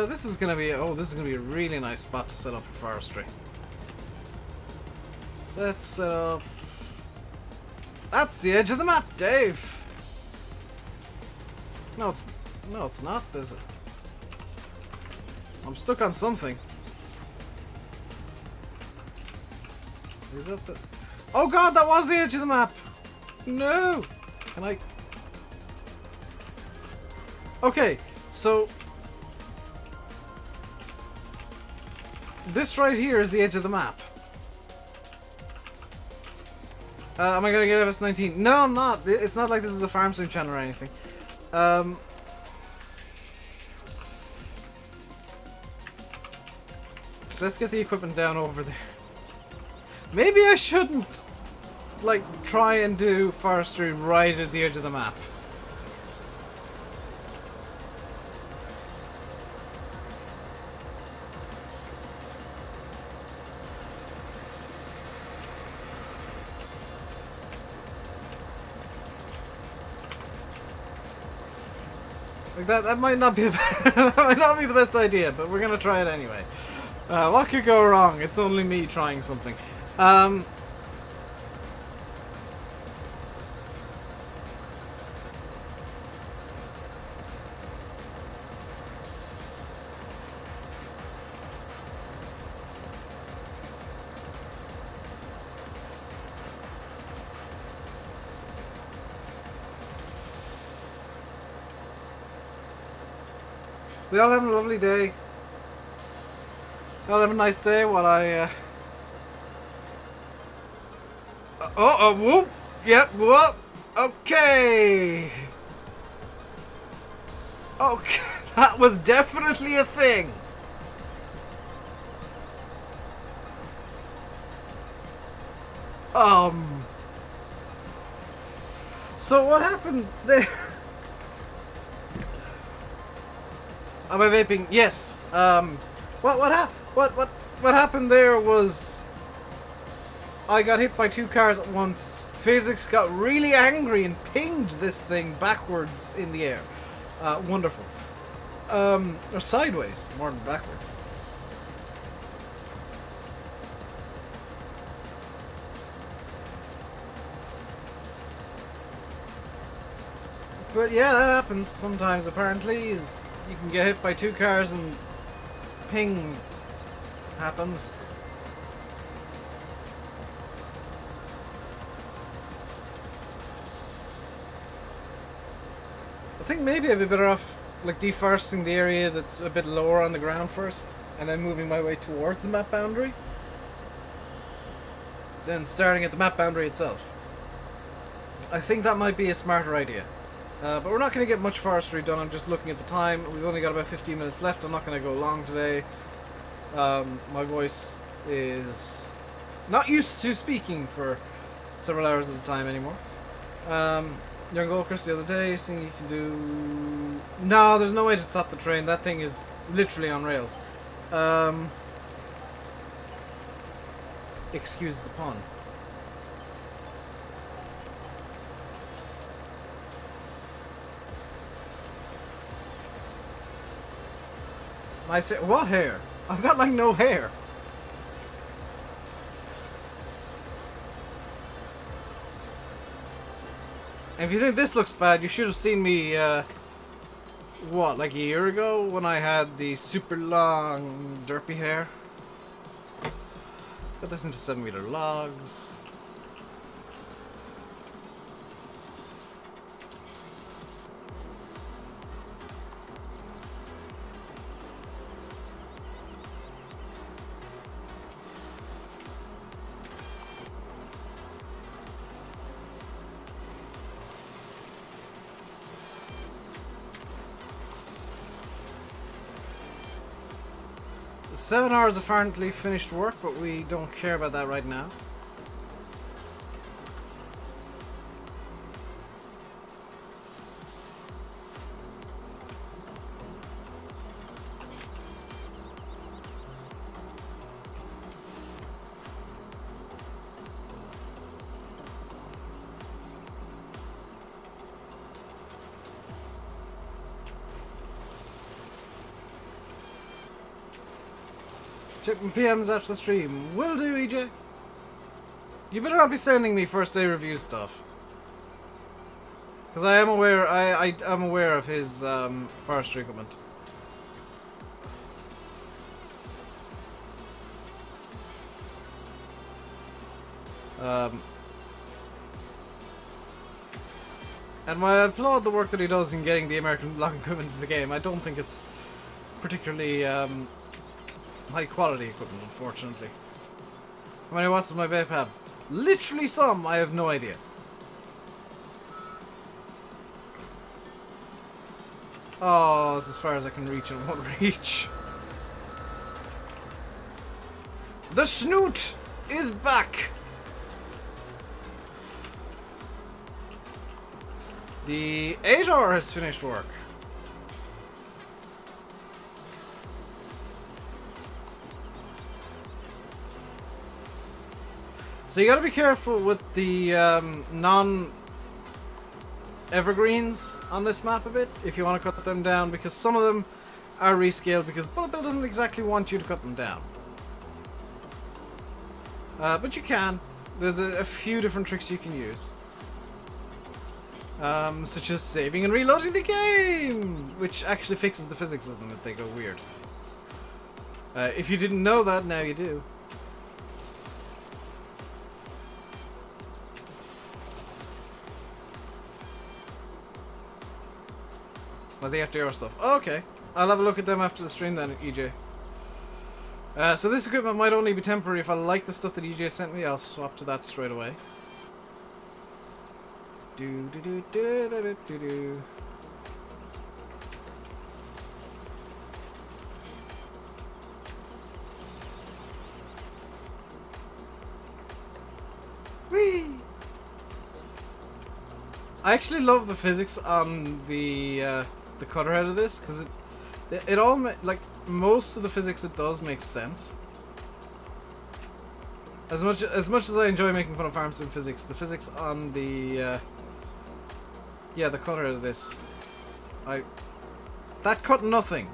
This is gonna be a really nice spot to set up for forestry. So let's set up. That's the edge of the map, Dave. No, it's not. I'm stuck on something. Is that the? Oh god, that was the edge of the map. No. Can I? Okay, so this right here is the edge of the map. Am I gonna get FS19? No, I'm not. It's not like this is a farm sim channel or anything. So let's get the equipment down over there. Maybe I shouldn't, like, try and do forestry right at the edge of the map. Like that might not be the that might not be the best idea, but we're gonna try it anyway. What could go wrong? It's only me trying something. We all having a lovely day. We all have a nice day while I whoop! Yep, whoop! Okay! Okay, that was definitely a thing! So what happened there? Am I vaping? Yes. What happened there was I got hit by 2 cars at once. Physics got really angry and pinged this thing backwards in the air. Wonderful. Or sideways, more than backwards. But yeah, that happens sometimes apparently. You can get hit by 2 cars and ping happens. I think maybe I'd be better off like deforesting the area that's a bit lower on the ground first and then moving my way towards the map boundary. Then starting at the map boundary itself. I think that might be a smarter idea. But we're not going to get much forestry done. I'm just looking at the time. We've only got about 15 minutes left. I'm not going to go long today. My voice is not used to speaking for several hours at a time anymore. Young Golkers the other day saying you can do... No, there's no way to stop the train. That thing is literally on rails. Excuse the pun. Nice hair. What hair? I've got like no hair. And if you think this looks bad, you should have seen me, what, like a year ago when I had the super long, derpy hair. Got this into 7-meter logs. The 7 hours apparently finished work, but we don't care about that right now. Check my PMs after the stream. Will do, EJ. You better not be sending me first day review stuff. Because I am aware, I'm aware of his forestry equipment. And while I applaud the work that he does in getting the American logging equipment into the game, I don't think it's particularly high quality equipment, unfortunately. How many watts does my vape have? Literally some, I have no idea. Oh, it's as far as I can reach and it won't reach. The snoot is back! The 8-hour has finished work. So you gotta be careful with the non-evergreens on this map a bit if you want to cut them down, because some of them are rescaled because BulletBill doesn't exactly want you to cut them down. But you can. There's a few different tricks you can use. Such as saving and reloading the game! Which actually fixes the physics of them if they go weird. If you didn't know that, now you do. Oh, the FDR stuff. Oh, okay. I'll have a look at them after the stream then, EJ. So this equipment might only be temporary. If I like the stuff that EJ sent me, I'll swap to that straight away. Do do do do do do do. Whee! I actually love the physics on the cutter head of this, because it all like most of the physics it does makes sense. As much as I enjoy making fun of farm sim physics, the physics on the the cutter of this, that cut nothing.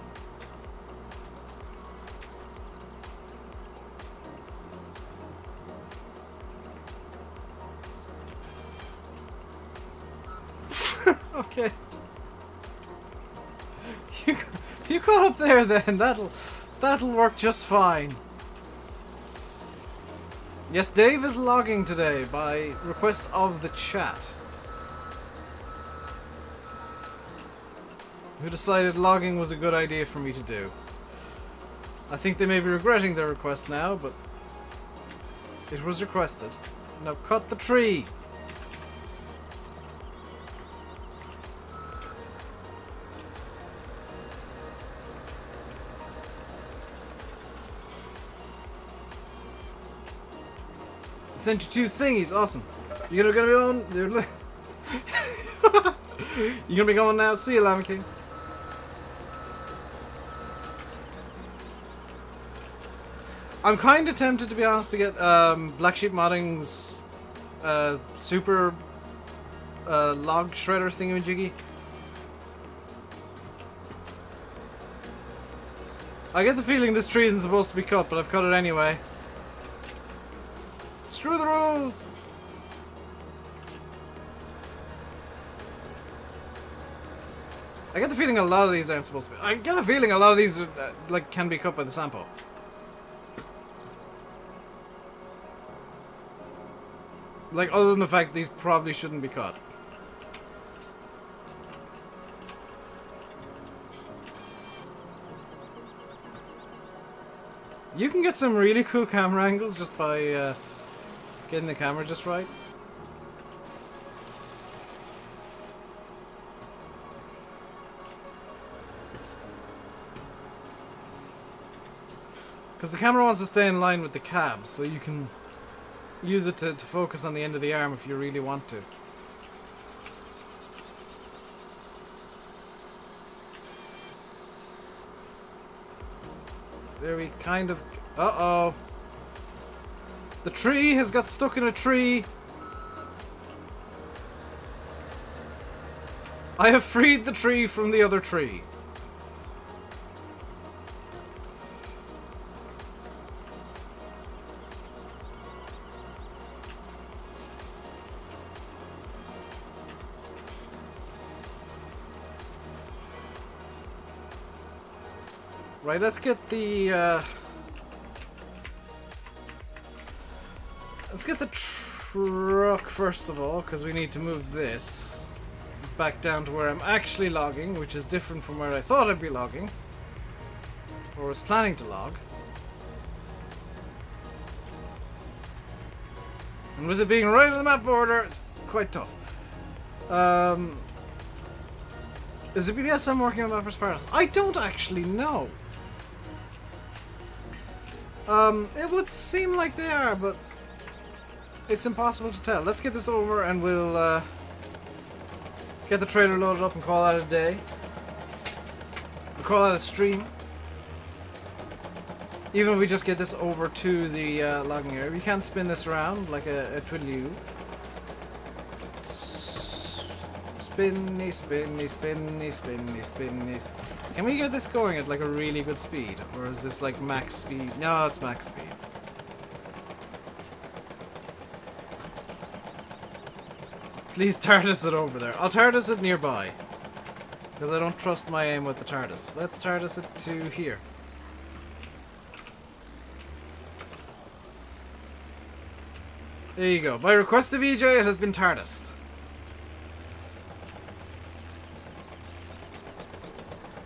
Okay. You cut up there then. That'll work just fine. Yes, Dave is logging today by request of the chat, who decided logging was a good idea for me to do. I think they may be regretting their request now, but it was requested. Now cut the tree. Sent you 2 thingies, awesome. You're gonna be on. You're gonna be going now. See you, Lama King. I'm kind of tempted, to be honest, to get Black Sheep Modding's super log shredder thingamajiggy. I get the feeling this tree isn't supposed to be cut, but I've cut it anyway. Screw the rules! I get the feeling a lot of these aren't supposed to be. I get the feeling a lot of these are, like, can be cut by the Sampo. Like, other than the fact these probably shouldn't be cut. You can get some really cool camera angles just by getting the camera just right. Because the camera wants to stay in line with the cab, so you can use it to focus on the end of the arm if you really want to. There we kind of... Uh-oh. The tree has got stuck in a tree. I have freed the tree from the other tree. Right, let's get the truck first of all, because we need to move this back down to where I'm actually logging, which is different from where I thought I'd be logging, or was planning to log. And with it being right on the map border, it's quite tough. Is it BBS I'm working on Mappers Paradise? I don't actually know. It would seem like they are, but it's impossible to tell. Let's get this over and we'll get the trailer loaded up and call that a day. We'll call that a stream. Even if we just get this over to the logging area. We can't spin this around like a twiddly-oo. Spinny, spinny, spinny, spinny, spinny. Can we get this going at like a really good speed? Or is this like max speed? No, it's max speed. Please TARDIS it over there. I'll TARDIS it nearby. Because I don't trust my aim with the TARDIS. Let's TARDIS it to here. There you go. By request of EJ, it has been TARDISed.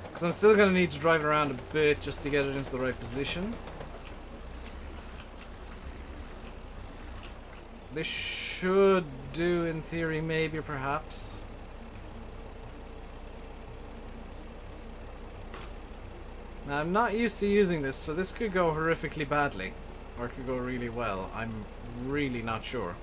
Because I'm still going to need to drive it around a bit just to get it into the right position. This should do in theory, maybe, perhaps. Now, I'm not used to using this, so this could go horrifically badly. Or it could go really well. I'm really not sure.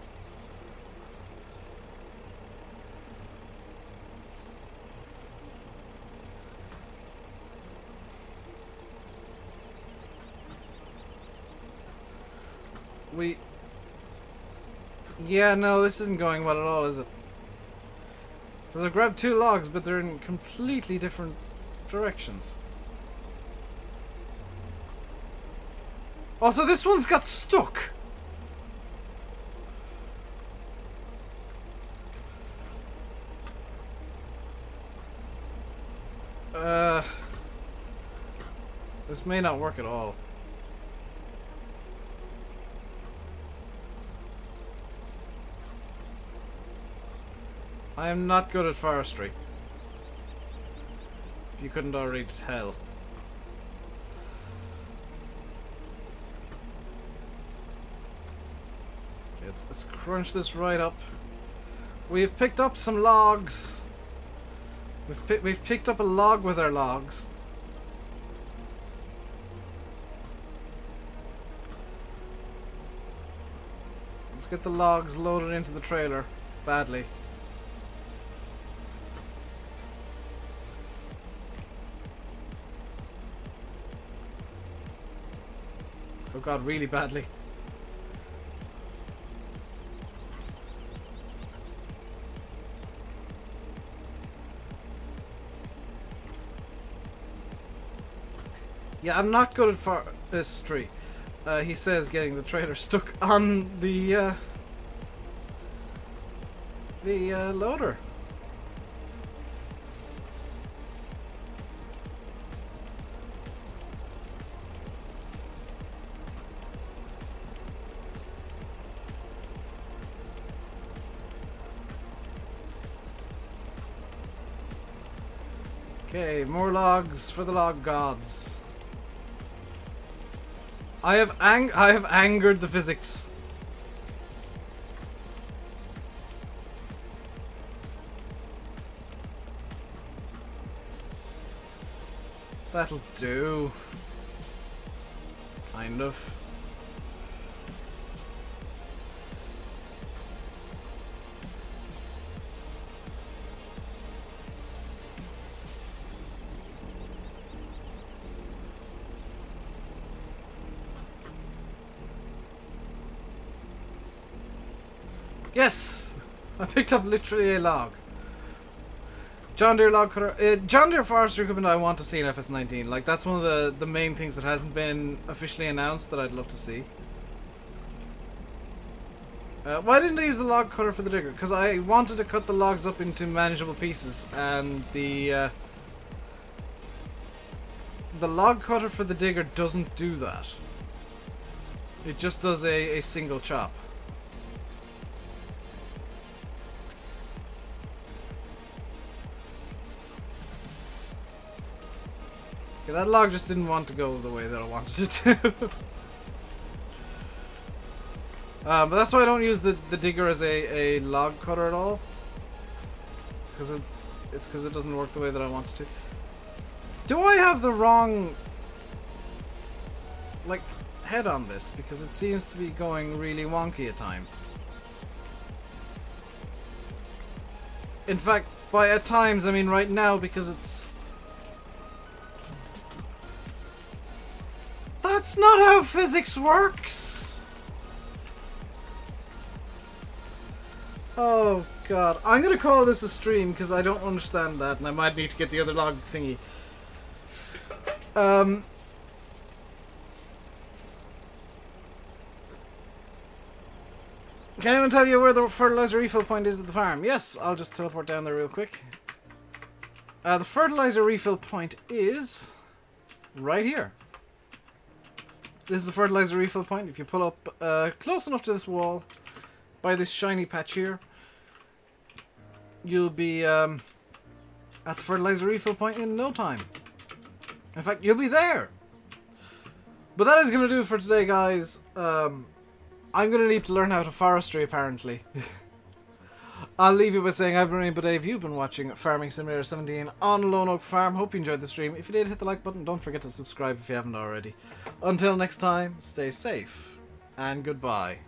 Yeah, no, this isn't going well at all, is it? Because I've grabbed two logs, but they're in completely different directions. Also, this one's got stuck! This may not work at all. I am not good at forestry. If you couldn't already tell. Okay, let's crunch this right up. We've picked up some logs. We've picked up a log with our logs. Let's get the logs loaded into the trailer badly. Oh god, really badly. Yeah, I'm not good at forestry. He says getting the trailer stuck on the loader. Okay, more logs for the log gods. I have angered the physics. That'll do. Kind of. Yes! I picked up literally a log. John Deere log cutter. John Deere forestry equipment I want to see in FS19. Like, that's one of the main things that hasn't been officially announced that I'd love to see. Why didn't I use the log cutter for the digger? Because I wanted to cut the logs up into manageable pieces, and the log cutter for the digger doesn't do that. It just does a single chop. Okay, that log just didn't want to go the way that I wanted it to. But that's why I don't use the digger as a log cutter at all. Because it's because it doesn't work the way that I want it to. Do I have the wrong, like, head on this? Because it seems to be going really wonky at times. In fact, by at times, I mean right now, because it's... That's not how physics works! Oh god. I'm gonna call this a stream because I don't understand that and I might need to get the other log thingy. Can anyone tell you where the fertilizer refill point is at the farm? Yes, I'll just teleport down there real quick. The fertilizer refill point is right here. This is the fertilizer refill point. If you pull up close enough to this wall, by this shiny patch here, you'll be at the fertilizer refill point in no time. In fact, you'll be there. But that is going to do it for today, guys. I'm going to need to learn how to forestry, apparently. I'll leave you by saying I've been RainbowDave. You've been watching Farming Simulator 17 on Lone Oak Farm. Hope you enjoyed the stream. If you did, hit the like button. Don't forget to subscribe if you haven't already. Until next time, stay safe and goodbye.